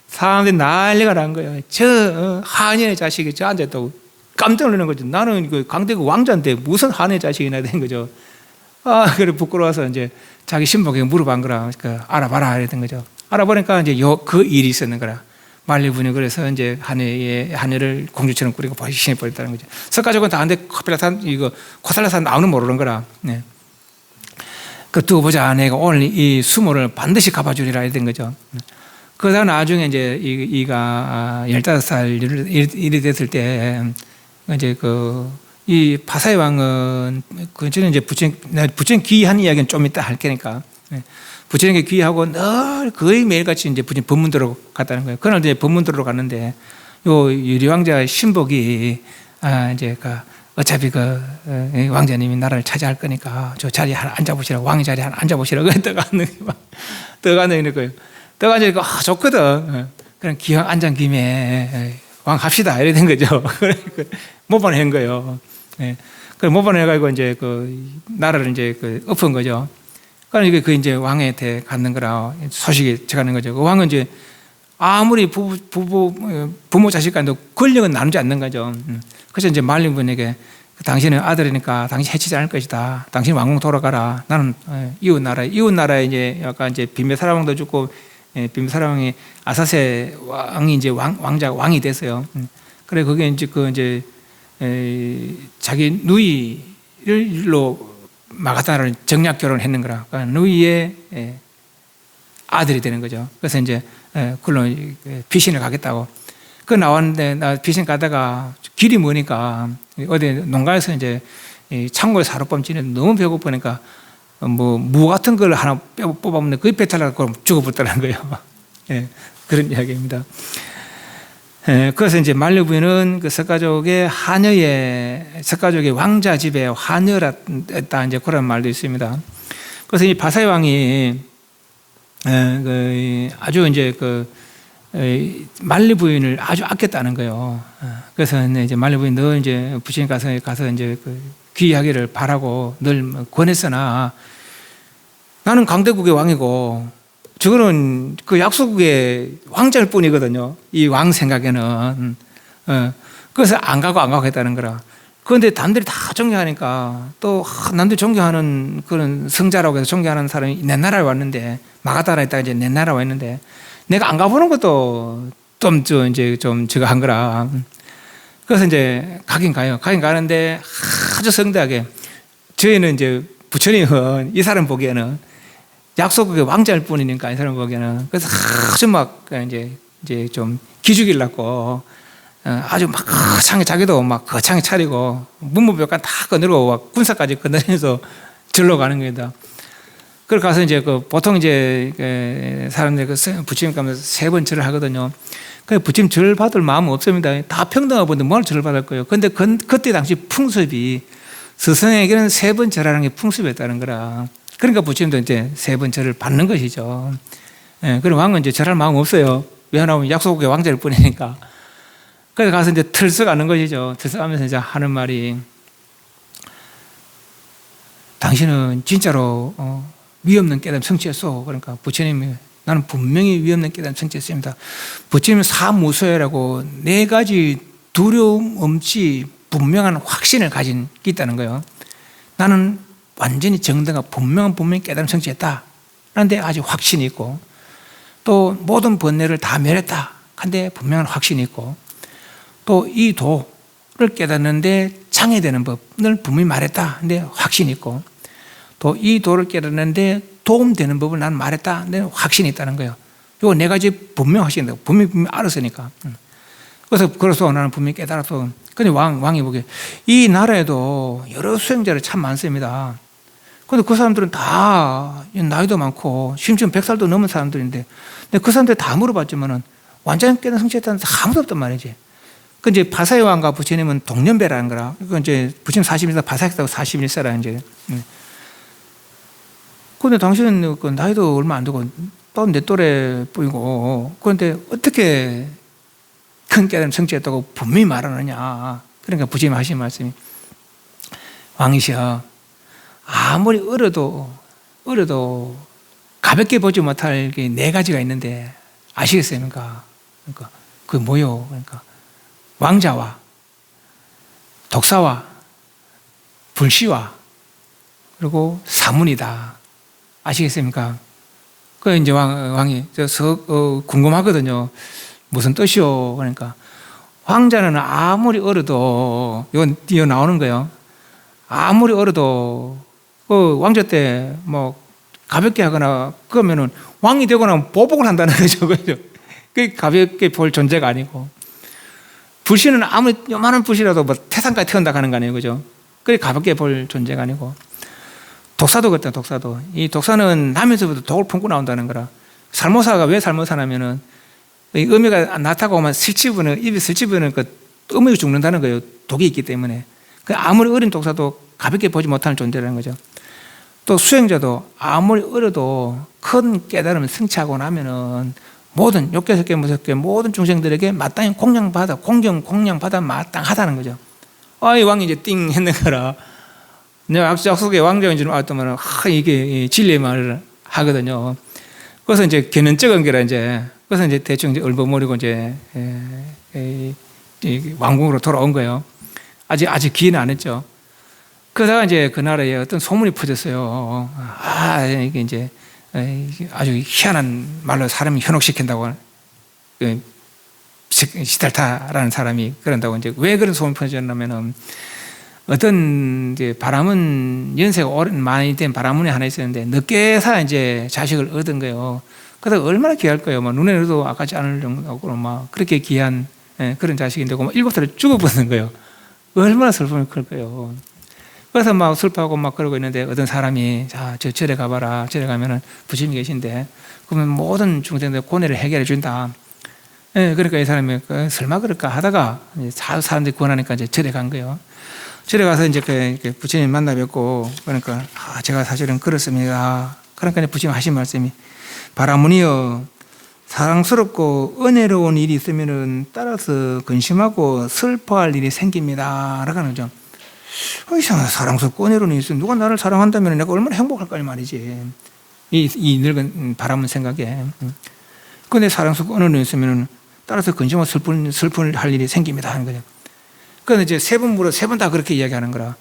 Speaker 1: 사람들이 난리가 난 거예요. 저 한여의 자식이 저 앉았다고 깜짝 놀라는 거죠. 나는 그 강대국 왕자인데 무슨 한여의 자식이나 된 거죠. 그래 부끄러워서 이제 자기 신복에게 물어본 거라. 알아봐라 이랬던 거죠. 알아보니까 이제 그 일이 있었는 거라. 만리분이 그래서 이제 하늘을 공주처럼 꾸리고 보시해 버렸다는 거죠. 석가족은 다 안돼 카필라산 이거 코살라산 나오는 모르는 거라. 네. 그 두고 보자. 내가 오늘 이 수모를 반드시 갚아주리라 이랬던 거죠. 그러다 나중에 이제 이가 15살 일이 됐을 때 이제 이 바사의 왕은 저는 이제 부처님 귀한 이야기는 좀 이따 할 거니까. 부처님께 귀하고 늘 거의 매일같이 이제 부처님 법문대로 갔다는 거예요. 그날 이제 법문대로 갔는데 요 유리왕자 신복이 이제 어차피 왕자님이 나라를 차지할 거니까 저 자리에 하나 앉아보시라고, 왕의 자리에 하나 앉아보시라고 떠가는 거예요. 떠가니까 좋거든. 그냥 기왕 앉은 김에 왕 합시다 이래 된 거죠. 못 보낸 거예요. 그래 못 보내가지고 이제 나라를 이제 엎은 거죠. 그러니까 이게 이제 왕한테 갖는 거라 소식이 전하는 거죠. 그 왕은 이제 아무리 부모 자식 간도 권력은 나누지 않는 거죠. 그래서 이제 만리분에게 당신은 아들이니까 당신 해치지 않을 것이다. 당신 왕궁 돌아가라. 나는 이웃 나라에 이제 약간 이제 빈메사라왕도 죽고 빈메사라 왕이 아사세 왕이 이제 왕이 됐어요. 그래 그게 이제 자기 누이로 마가다를 정략 결혼을 했는 거라. 그러니까 누이의 아들이 되는 거죠. 그래서 이제 그걸로 피신을 가겠다고. 그 나왔는데 나 피신 가다가 길이 머니까 어디 농가에서 이제 창고에서 하룻밤 지내는데 너무 배고프니까 무 같은 걸 하나 뽑아먹는데 그게 배탈나고 죽어버렸다는 거예요. 그런 이야기입니다. 그래서 이제 만리부인은 그 석가족의 왕자 집에 하녀였다 이제 그런 말도 있습니다. 그래서 이 바사의 왕이 아주 이제 만리부인을 아주 아꼈다는 거예요. 그래서 이제 만리부인 늘 이제 부친 가서 이제 귀하기를 바라고 늘 권했으나 나는 강대국의 왕이고 저거는 약소국의 왕자일 뿐이거든요. 이 왕 생각에는. 그래서 안 가고 했다는 거라. 그런데 남들이 다 존경하니까 또 남들이 존경하는 그런 성자라고 해서 존경하는 사람이 내 나라에 왔는데 마가다라에 있다가 이제 내 나라에 왔는데 내가 안 가보는 것도 좀 저거 한 거라. 그래서 이제 가긴 가는데 아주 성대하게 저희는 이제 부처님은 이 사람 보기에는 약속의 왕자일 뿐이니까 이 사람 보기에는. 그래서 아주 막 이제 좀 기죽이려고 아주 막 거창하게 자기도 막 거창하게 차리고 문무백관 다 거느리고 막 군사까지 거느리면서 절로 가는 겁니다. 그걸 가서 이제 보통 이제 사람들 부처님 가면서 3번 절을 하거든요. 그 부처님 절 받을 마음은 없습니다. 다 평등하고 뭘 절을 받을 거예요. 근데 그때 당시 풍습이 스승에게는 3번 절하는 게 풍습이었다는 거라. 그러니까 부처님도 이제 3번 절을 받는 것이죠. 그럼 왕은 이제 절할 마음 없어요. 왜냐하면 약속의 왕자일 뿐이니까. 그래서 가서 이제 틀썩하는 것이죠. 틀썩하면서 이제 하는 말이, 당신은 진짜로 위 없는 깨달음 성취했어. 그러니까 부처님이, 나는 분명히 위 없는 깨달음 성취했습니다. 부처님은 사무소라고 4가지 두려움 없이 분명한 확신을 가진 게 있다는 거예요. 나는 완전히 정당한 분명히 깨달음 성취했다. 그런데 아주 확신이 있고, 또 모든 번뇌를 다 멸했다. 한데 분명한 확신이 있고, 또 이 도를 깨닫는데 장애되는 법을 분명히 말했다. 근데 확신이 있고, 또 이 도를 깨닫는데 도움되는 법을 나는 말했다. 근데 확신이 있다는 거예요. 요 4가지 분명 확신이 있다. 분명히 알았으니까. 그래서 나는 분명히 깨달았어. 근데 왕이 보기에 이 나라에도 여러 수행자를 참 많습니다. 근데 그 사람들은 다 나이도 많고 심지어 100살도 넘은 사람들인데, 근데 그 사람들 다 물어봤지만은 완전히 깨달음 성취했다는 사람 아무도 없단 말이지. 그 이제 바사의 왕과 부처님은 동년배라는 거라. 그 이제 부처님 41살, 바사했다고 41세라 이제. 근데 당신은 그 나이도 얼마 안 되고 또 내 또래 보이고, 그런데 어떻게 큰 깨달음 성취했다고 분명히 말하느냐. 그러니까 부처님 하신 말씀이, 왕이시여, 아무리 어려도 가볍게 보지 못할 게 4가지가 있는데 아시겠습니까? 그러니까 그게 뭐요? 그러니까 왕자와 독사와 불시와 그리고 사문이다. 아시겠습니까? 그 이제 왕이 궁금하거든요. 무슨 뜻이요? 그러니까 왕자는 아무리 어려도, 이거 나오는 거예요. 아무리 어려도 그 왕자 때 뭐 가볍게 하거나 그러면은 왕이 되고 나면 보복을 한다는 거죠. 그죠? 그게 가볍게 볼 존재가 아니고, 불신은 아무리 요만한 불신이라도 뭐 태산까지 태운다 하는 거 아니에요. 그죠? 그게 가볍게 볼 존재가 아니고, 독사도 그렇다. 독사도, 이 독사는 남에서부터 독을 품고 나온다는 거라. 살모사가 왜 살모사냐면은 어미가 낳다가 오면 입에 슬치부는 그 어미가 죽는다는 거예요. 독이 있기 때문에. 그 아무리 어린 독사도 가볍게 보지 못하는 존재라는 거죠. 또 수행자도 아무리 어려도 큰 깨달음을 성취하고 나면은 모든 6개, 10개, 6개 모든 중생들에게 마땅히 공양받아 마땅하다는 거죠. 이 왕이 이제 띵 했는 거라. 내가 약속의 왕자인 줄 알았더만 이게 진리의 말을 하거든요. 그래서 이제 개는적인 게라 그래서 이제 대충 이제 얼버무리고 이제 왕궁으로 돌아온 거예요. 아직 기회는 안 했죠. 그러다가 이제 그 나라에 어떤 소문이 퍼졌어요. 이게 이제 아주 희한한 말로 사람을 현혹시킨다고, 시달타라는 사람이 그런다고. 이제 왜 그런 소문이 퍼졌냐면은, 어떤 이제 바람은 연세가 많이 된 바람문이 하나 있었는데 늦게 사 이제 자식을 얻은 거예요. 그래서 얼마나 귀할 거예요. 막 눈에도 아깝지 않을 정도로 막 그렇게 귀한 그런 자식인데, 7살에 죽어버린 거예요. 얼마나 슬픔이 클 거예요. 그래서 막 슬퍼하고 막 그러고 있는데 어떤 사람이, 자, 저 절에 가봐라. 절에 가면은 부처님이 계신데, 그러면 모든 중생들 고뇌를 해결해 준다. 그러니까 이 사람이 설마 그럴까 하다가 사람들이 권하니까 이제 절에 간 거예요. 절에 가서 이제 그 부처님 만나 뵙고, 그러니까 제가 사실은 그렇습니다. 그러니까 부처님 하신 말씀이, 바라문이여, 사랑스럽고 은혜로운 일이 있으면은 따라서 근심하고 슬퍼할 일이 생깁니다. 라고 하는 거죠. 이상하다. 사랑스럽고 은혜로운 일이 있으면 누가 나를 사랑한다면 내가 얼마나 행복할까 이 말이지. 이 늙은 바람은 생각에. 그런데 사랑스럽고 은혜로운 일이 있으면 따라서 근심하고 슬픔을 할 일이 생깁니다. 하는 거죠. 그래서 이제 3번 다 그렇게 이야기하는 거라.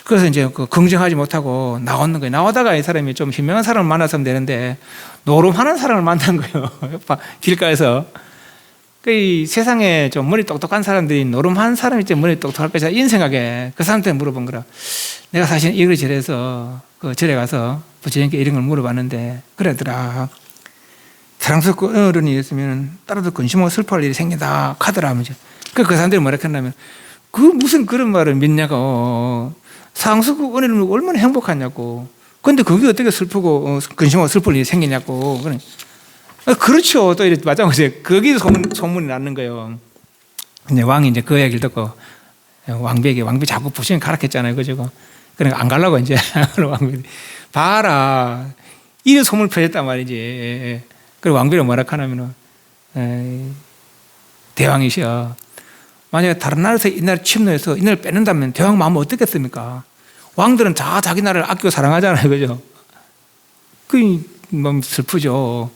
Speaker 1: 그래서 이제 긍정하지 못하고 나오는 거예요. 나오다가 이 사람이 좀 현명한 사람을 만났으면 되는데 노름하는 사람을 만난 거예요. 길가에서. 이 세상에 좀 머리 똑똑한 사람들이 노름한 사람이 좀 머리 똑똑할 것이다, 이런 생각에 그 사람한테 물어본 거라. 내가 사실 이걸 절에서 그 절에 가서 부처님께 이런 걸 물어봤는데 그러더라. 사랑스럽고 어른이 있으면 따라도 근심하고 슬퍼할 일이 생긴다 하더라. 그 사람들이 뭐라 했냐면 그 무슨 그런 말을 믿냐고. 사랑스럽고 은혜는 얼마나 행복하냐고. 근데 그게 어떻게 슬프고 근심하고 슬플 일이 생기냐고. 그렇죠. 또 이렇게 마찬가지로 거기서 소문이 났는 거예요. 근데 왕이 이제 그 얘기를 듣고 왕비 자꾸 부처님 가라했잖아요. 그죠? 그러니까 안 가려고 이제 왕비 봐라. 이런 소문을 퍼졌단 말이지. 그리고 왕비가 뭐라 하냐면은 대왕이시여. 만약에 다른 나라에서 이 나라 침노해서 이 나라를 뺏는다면 대왕 마음은 어떻겠습니까? 왕들은 다 자기 나라를 아끼고 사랑하잖아요. 그죠? 그 마음 슬프죠.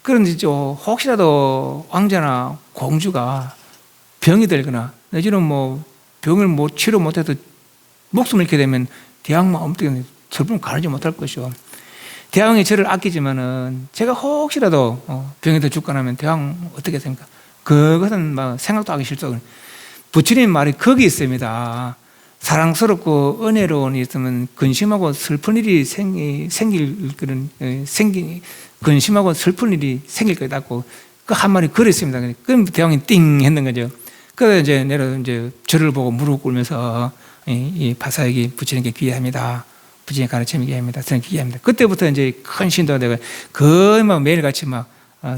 Speaker 1: 그런데 혹시라도 왕자나 공주가 병이 들거나 내지는 뭐 병을 치료 못해도 목숨을 잃게 되면 대왕 마음 어떻게 슬픔을 가르지 못할 것이요. 대왕이 저를 아끼지만은 제가 혹시라도 병이 더 죽거나 하면 대왕 어떻게 생각합니까? 그것은 막 생각도 하기 싫죠. 부처님 말이 거기 있습니다. 사랑스럽고 은혜로운 있으면 근심하고 슬픈 일이 근심하고 슬픈 일이 생길 거다고 그 한 말이 그랬습니다. 그럼 대왕이 띵 했는 거죠. 그래서 이제 내려 이제 저를 보고 무릎 꿇면서 이 바사에게 부처님께 귀합니다. 부처님 가르침이 귀합니다. 저는 귀합니다. 그때부터 이제 큰 신도가 되고 거의 막 매일같이 막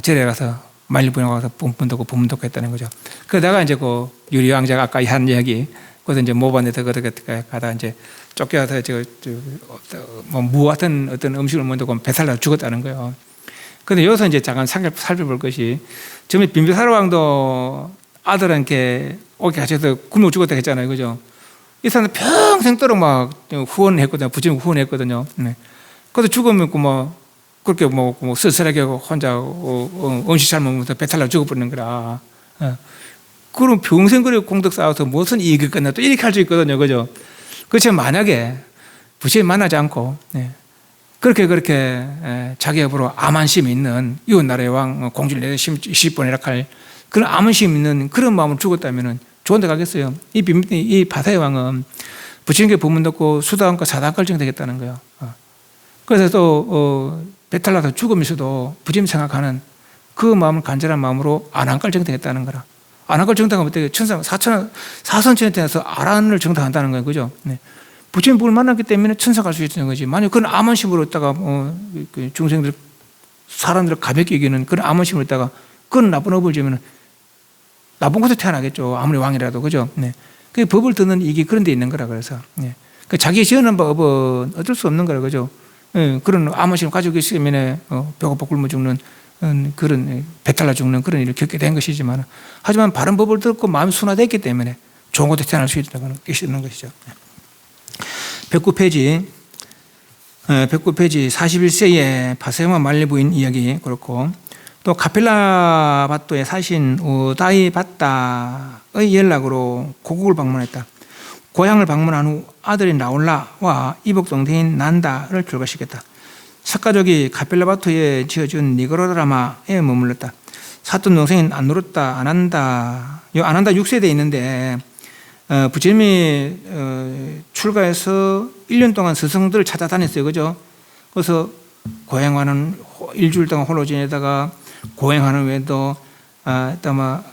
Speaker 1: 절에 가서 말리부에 가서 본문독고 했다는 거죠. 그러다가 이제 그 유리 왕자가 아까 한 이야기, 그래서 이제 모반에서 가다 이제 쫓겨서 뭐 무 같은 어떤 음식을 먹고 배살나 죽었다는 거예요. 근데 여기서 이제 잠깐 살펴볼 것이, 처음에 빈비사라 왕도 아들한테 오게 가셔서 굶어 죽었다 했잖아요. 그죠? 이 사람은 평생도록 막 후원했거든요. 부처님 후원했거든요. 네. 그래서 죽으면 그렇게 쓸쓸하게 혼자 음식 잘 먹으면서 배탈 나 죽어버리는 거라. 그럼 평생 그래 공덕 쌓아서 무슨 이익이 끝나 또 이렇게 할 수 있거든요. 그죠? 그렇지만 만약에 부처님 만나지 않고, 그렇게 자기 업으로 암한심 있는 이웃나라의 왕 공주를 내려 20번이라 할 그런 암한심 있는 그런 마음으로 죽었다면 좋은 데 가겠어요. 이 바사의 왕은 부처님께 법문 듣고 수다원과 사다걸정 되겠다는 거예요. 그래서 또 배탈 나서 죽으면서도 부처님 생각하는 그 마음을 간절한 마음으로 아난걸정 되겠다는 거라. 아난걸 정당하면 어떻게 사선천에 대해서 아란을 정당한다는 거예요. 그죠? 네. 부처님 뭘 만났기 때문에 천사 갈 수 있는 거지. 만약 그런 암원심으로 있다가 중생들 사람들을 가볍게 이기는 그런 암원심으로 있다가 그런 나쁜 업을 지으면 나쁜 곳에 태어나겠죠. 아무리 왕이라도. 그죠? 네. 그 법을 듣는 이게 그런 데 있는 거라. 그래서 그 자기 지어낸 법은 어쩔 수 없는 거라. 그죠? 그런 암원심을 가지고 있으면 배고파 굶어 죽는 그런 배탈나 죽는 그런 일을 겪게 된 것이지만, 하지만 바른 법을 듣고 마음이 순화됐기 때문에 좋은 곳에 태어날 수 있다는 것이죠. 109페이지 41세의 바세마 말리부인 이야기 그렇고, 또 카필라 바토에 사신 우다이 바타의 연락으로 고국을 방문했다. 고향을 방문한 후 아들인 라울라와 이복 동생인 난다를 출가시켰다. 석가족이 카필라바토에 지어준 니그로드라마에 머물렀다. 사돈 동생인 아난다 6세대에 있는데 부처님이 출가해서 1년 동안 스승들을 찾아다녔어요. 그죠? 그래서 고행하는 일주일 동안 홀로 지내다가 고행하는 외에도 알라마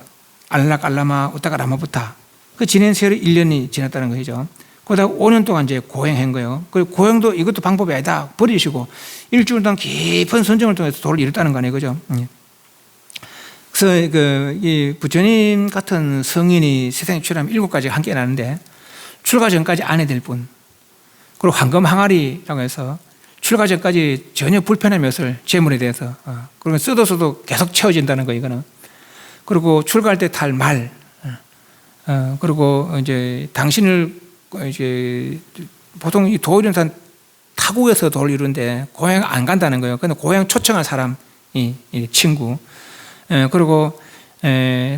Speaker 1: 우타가 라마부타 그 지낸 세월이 1년이 지났다는 것이죠. 그러다가 5년 동안 이제 고행한 거예요. 그리고 고행도 이것도 방법이 아니다 버리시고 일주일 동안 깊은 선정을 통해서 도를 이뤘다는 거 아니에요. 그죠? 그래서 이 부처님 같은 성인이 세상에 출하면 7가지가 함께 나는데, 출가 전까지 아내 될 분, 그리고 황금 항아리라고 해서 출가 전까지 전혀 불편함이 없을 재물에 대해서, 그러면 써도 계속 채워진다는 거, 이거는. 그리고 출가할 때 탈 말, 그리고 이제 당신을 이제 보통 이 도의련산 타국에서 도를 이루는데 고향 안 간다는 거예요. 근데 고향 초청한 사람이 친구. 그리고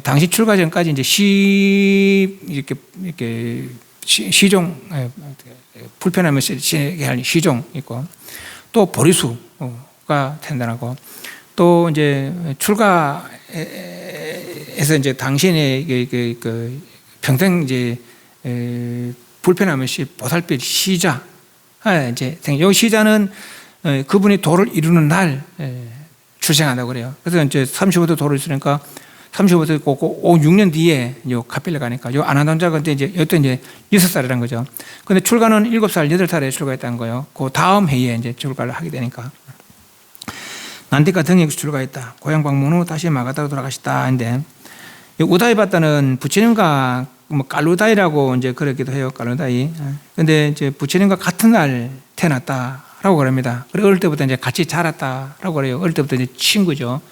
Speaker 1: 당시 출가 전까지 이제 이렇게 시종 불편하면 지내게 할 시종 있고, 또 보리수가 된다고, 또 이제 출가에서 이제 당신의 그 평생 이제 불편함 없이 보살필 시자 이제 이 시자는 그분이 도를 이루는 날 출생한다고 그래요. 그래서 이제 35도 도를 있으니까 35도 5, 6년 뒤에 요 카필레 가니까 요 아나돈자가 이제 이때 이제 6살이란 거죠. 근데 출가는 7살, 8살에 출가했다는 거예요. 그 다음 해에 이제 출가를 하게 되니까. 난디가 등에서 출가했다. 고향 방문 후 다시 마가다로 돌아가셨다. 근데 우다이바타는 부처님과 뭐 깔루다이라고 이제 그러기도 해요. 깔루다이. 근데 이제 부처님과 같은 날 태어났다라고 그럽니다. 그래 어릴 때부터 이제 같이 자랐다라고 그래요. 어릴 때부터 이제 친구죠.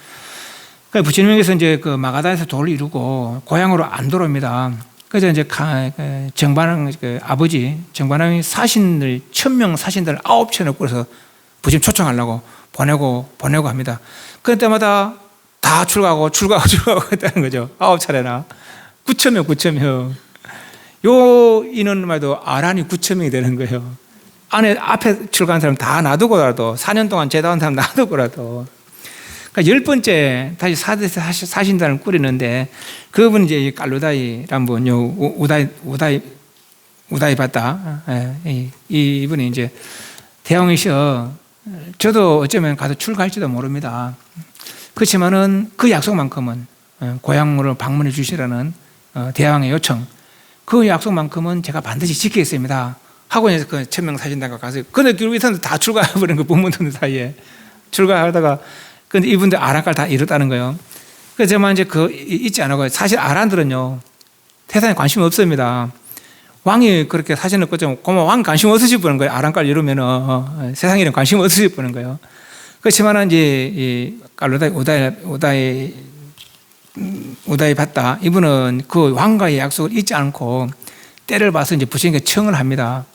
Speaker 1: 그러니까 부처님께서 이제 그 마가다에서 도를 이루고 고향으로 안 돌아옵니다. 그래서 이제 정반왕 그 아버지 정반왕이 사신을 1000명 사신들 9천을 꾸려서 부처님 초청하려고 보내고 합니다. 그때마다 다 출가하고 했다는 거죠. 9차례나 9,000명. 요 인원만 해도 아란이 9,000명이 되는 거예요. 앞에 출가한 사람 다 놔두고라도 4년 동안 제다한 사람 놔두고라도. 그러니까 10번째 다시 사신단을 꾸리는데 그분이 이제 깔루다이란 분, 우다이 봤다. 이분이 이제 대왕이셔. 저도 어쩌면 가서 출가할지도 모릅니다. 그렇지만은 그 약속만큼은 고향으로 방문해 주시라는 대왕의 요청, 그 약속만큼은 제가 반드시 지키겠습니다. 하고 이제 그 1000명 사신단가 가서 근데 결국 이 사람들 다 출가해버린 거 본문들 사이에 출가하다가 근데 이분들 아란까지 다 이뤘다는 거예요. 그래서 제가 이제 잊지 않고 사실 아란들은요 세상에 관심이 없습니다. 왕이 그렇게 사진을 꽂으면 왕 관심 없으실 분인 거예요. 아란까지 이루면은 세상에는 관심 없으실 분인 거예요. 그렇지만 이제 이 깔루다이 우다이 봤다. 이분은 그 왕과의 약속을 잊지 않고 때를 봐서 이제 부처님께 청을 합니다.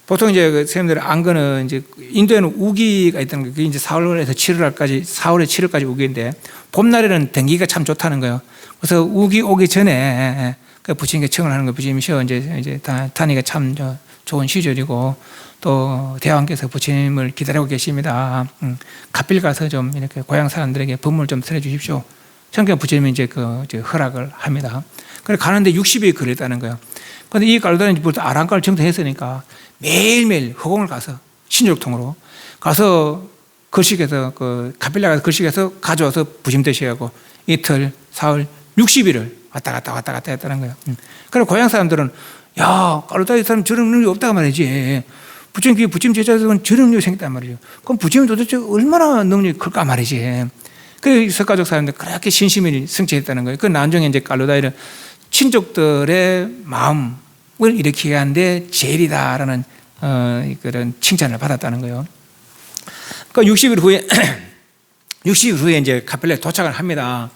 Speaker 1: 보통 이제 그 선생님들 안거는 이제 인도에는 우기가 있다는 게 그게 이제 4월에서 7월까지 4월에 7월까지 우기인데 봄날에는 댕기가 참 좋다는 거예요. 그래서 우기 오기 전에 부처님께 청을 하는 거예요. 부처님이셔 이제 다니가 참 좋은 시절이고 또 대왕께서 부처님을 기다리고 계십니다. 갑빌 가서 좀 이렇게 고향 사람들에게 법문을 좀 들어주십시오. 그러니까 부처님이 이제 허락을 합니다. 그래 가는데 60일이 걸렸다는 거예요. 그런데 이 깔루다이는 아란까를 정통했으니까 매일매일 허공을 가서 신족통으로 가서 거식에서 갑빌라 가서 거식에서 가져와서 부심 드시고 이틀, 사흘, 60일을 왔다 갔다 했다는 거예요. 그래 고향 사람들은 야 깔루다이 사람 저런 능력이 없다고 말이지. 부처님 제자들은 저런 능력이 생겼단 말이죠. 그럼 부처님 도대체 얼마나 능력이 클까 말이지. 그 석가족 사람들 그렇게 신심이 성취했다는 거예요. 그 나중에 이제 깔루다이는 친족들의 마음을 일으키게 하는데 제일이다라는 그런 칭찬을 받았다는 거예요. 그 60일 후에 이제 카펠레에 도착을 합니다.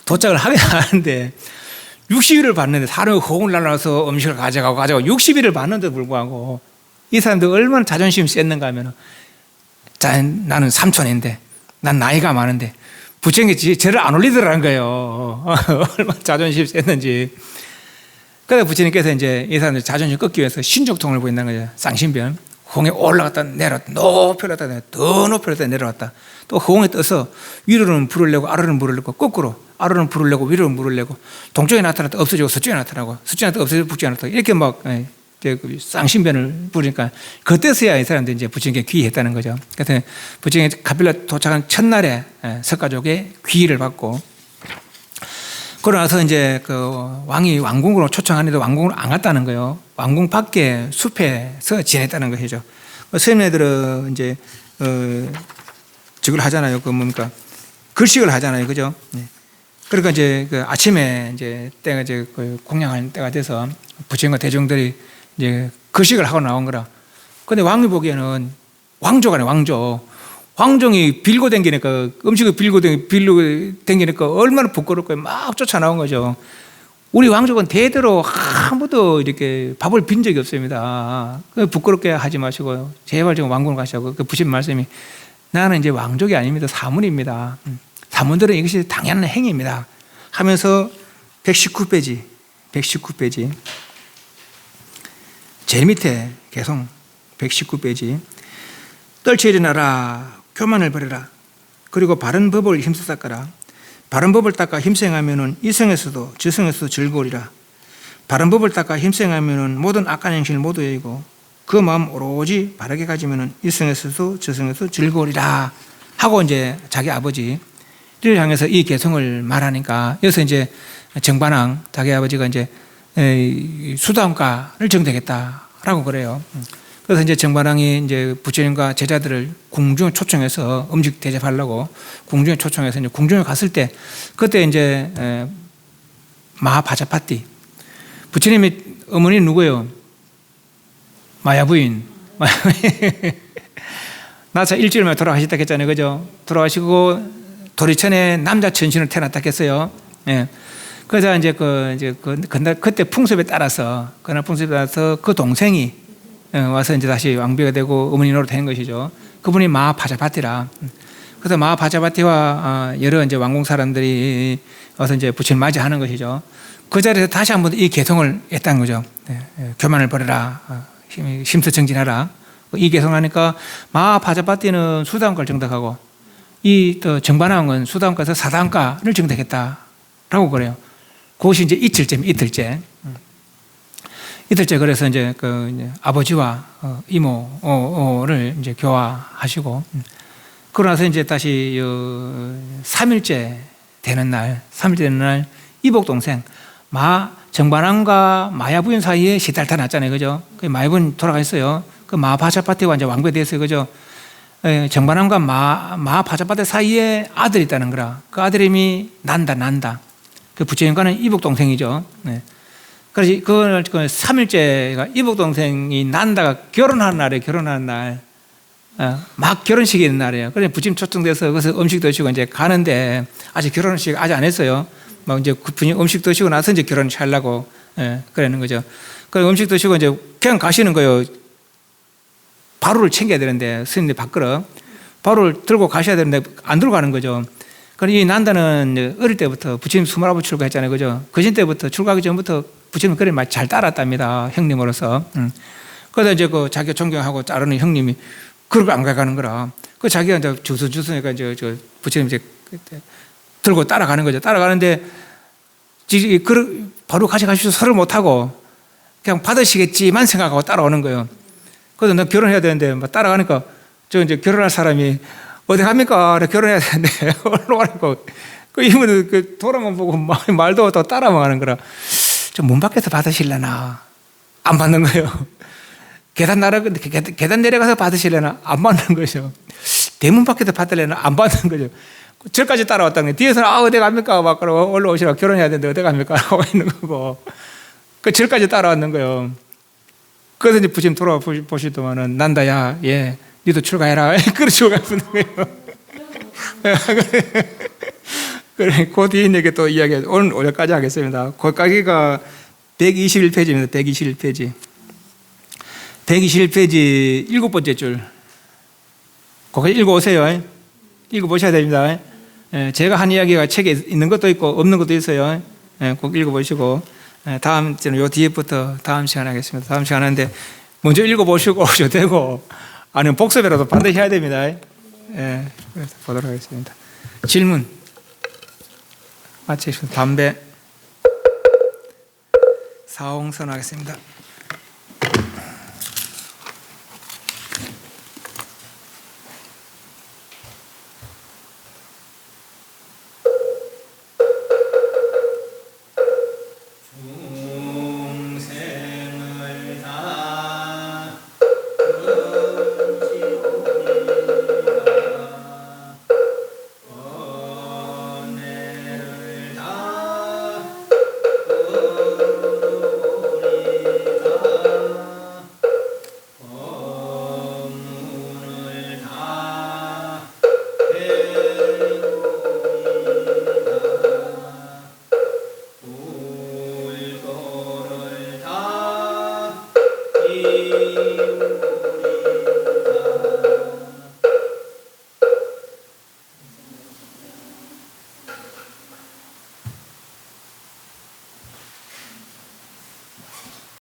Speaker 1: 도착을 하긴 하는데 60일을 봤는데 사람이 호응을 날라서 음식을 가져가고 60일을 봤는데도 불구하고 이 사람들 얼마나 자존심이 셌는가 하면 나는 삼촌인데 난 나이가 많은데 부처님이 저를 안 올리더라는 거예요. 얼마나 자존심이 셌는지. 그래서 부처님께서 이제 이 사람들 자존심 꺾기 위해서 신족통을 보인다는 거죠. 쌍신변. 홍에 올라갔다 내려왔다. 높이 올라갔다 더 높이 올라갔다 내려왔다. 또 홍에 떠서 위로는 불을 내고 아래로는 불을 내고 거꾸로 아래로는 불을 내고 위로는 불을 내고 동쪽에 나타났다 없어지고 서쪽에 나타나고 서쪽에 나타났다 없어지고 북쪽에 나타나고 이렇게 막 쌍신변을 부르니까 그때서야 이 사람들이 이제 부처님께 귀의했다는 거죠. 그래서 부처님이 카필라 도착한 첫날에 석가족의 귀의를 받고 그러고 나서 이제 왕이 왕궁으로 초청하는데 왕궁으로 안 갔다는 거예요. 왕궁 밖에 숲에서 지냈다는 것이죠. 선생님들은 이제 저걸 하잖아요. 뭡니까 글식을 하잖아요, 그죠? 그러니까 이제 아침에 이제 때가 이제 공양할 때가 돼서 부처님과 대중들이 이제 거식을 하고 나온 거라. 근데 왕이 보기에는 왕조가네, 왕종이 빌고 댕기니까 음식을 빌고 댕기니까 얼마나 부끄럽고 막 쫓아 나온 거죠. 우리 왕족은 대대로 한 번도 이렇게 밥을 빈 적이 없습니다. 부끄럽게 하지 마시고 제발 좀 왕궁을 가시고 그 부신 말씀이 나는 이제 왕족이 아닙니다. 사문입니다. 사문들은 이것이 당연한 행위입니다. 하면서 119페이지 제일 밑에 개성 119페이지 떨쳐 일어나라 교만을 버려라 그리고 바른 법을 힘써 닦아라 바른 법을 닦아 힘생하면은 이성에서도 저성에서도 즐거우리라 바른 법을 닦아 힘생하면은 모든 악한 행실을 모두 여의고 그 마음 오로지 바르게 가지면은 이승에서도 저승에서 즐거우리라 하고 이제 자기 아버지를 향해서 이 개성을 말하니까 여기서 이제 정반왕 자기 아버지가 이제 수다원가를 정되겠다라고 그래요. 그래서 이제 정반왕이 이제 부처님과 제자들을 궁중에 초청해서 음식 대접하려고 궁중에 초청해서 이제 궁중에 갔을 때 그때 이제 마하바자파티 부처님의 어머니 누구예요? 마야 부인. 나사 일주일 만에 돌아가셨다 했잖아요, 그죠? 돌아가시고 도리천에 남자 천신을 태어났다 했어요. 예. 그래서 이제 그때 풍습에 따라서 그날 풍습에 따라서 그 동생이 와서 이제 다시 왕비가 되고 어머니 노릇하는 것이죠. 그분이 마하바자파티라. 그래서 마하바자파티와 여러 이제 왕궁 사람들이 와서 이제 부처님 맞이하는 것이죠. 그 자리에서 다시 한번 이 개성을 했다는 거죠. 교만을 버려라, 심서정진하라. 이 개성하니까 마하바자파티는 수다원가를 정득하고 이 또 정반왕은 수다원가에서 사다원가를 정득했다라고 그래요. 그것이 이제 이틀째. 그래서 이제 이제 아버지와 이모를 이제 교화하시고 그러고 나서 이제 다시 3일째 되는 날 이복 동생 정반왕과 마야 부인 사이에 시달타 났잖아요, 그죠? 그 마야 부인 돌아가셨어요. 그 마하바자파티가 이제 왕비가 됐어요, 그죠? 정반왕과 마하바자파티 사이에 아들이 있다는 거라. 그 아들 이름이 난다. 그 부처님과는 이복 동생이죠. 네. 그래서 그 3일째가 이복 동생이 난다가 결혼하는 날, 막 결혼식이 있는 날이에요. 그래서 부처님 초청돼서 거기서 음식 드시고 이제 가는데 아직 결혼식 아직 안 했어요. 막 이제 부처님 음식 드시고 나서 이제 결혼식 하려고 그러는 거죠. 그 음식 드시고 이제 그냥 가시는 거예요. 바로를 챙겨야 되는데 스님들 밥그릇 바로를 들고 가셔야 되는데 안 들고 가는 거죠. 그래서 이 난다는 어릴 때부터 부처님 29 출가했잖아요, 그죠? 그신 때부터 출가하기 전부터 부처님 그래 잘 따랐답니다, 형님으로서. 그래서 이제 그 자기가 존경하고 따르는 형님이 그러고 안 가가는 거라. 그 자기가 이제 주스니까 이제 부처님 이제 들고 따라가는 거죠. 따라가는데 바로 가셔가지고 설을 못 하고 그냥 받으시겠지만 생각하고 따라오는 거예요. 그래서 너 결혼해야 되는데 막 따라가니까 저 이제 결혼할 사람이 어디 갑니까? 결혼해야 되는데 올라가니까 그 이분은 돌아만 보고 말도 또 따라만 하는 거라. 좀 문 밖에서 받으실려나? 안 받는 거예요. 계단 내려가서 받으실려나? 안 받는 거죠. 대문 밖에서 받으려나? 안 받는 거죠. 절까지 따라왔다는 게 뒤에서는 어디 갑니까? 막 그러고 올라오시라고 결혼해야 되는데 어디 갑니까? 하고 있는 거고. 그 절까지 따라왔는 거예요. 그래서 이제 부처님 돌아보시더만은 난다야, 니도 출가해라. 그래 출가하는 거예요. 그래, 그 뒤에 있는 게 또 이야기, 오늘 여기까지 하겠습니다. 거기가 121페이지입니다. 121페이지. 121페이지 7번째 줄. 거기 읽어오세요. 읽어보셔야 됩니다. 제가 한 이야기가 책에 있는 것도 있고 없는 것도 있어요. 꼭 읽어보시고 다음 주는 요 뒤에부터 다음 시간에 하겠습니다. 다음 시간에 하는데 먼저 읽어보시고 오셔도 되고 아니면 복습이라도 반드시 해야 됩니다. 그래서 보도록 하겠습니다. 질문 마치겠습니다. 담배 사홍선 하겠습니다.
Speaker 2: 이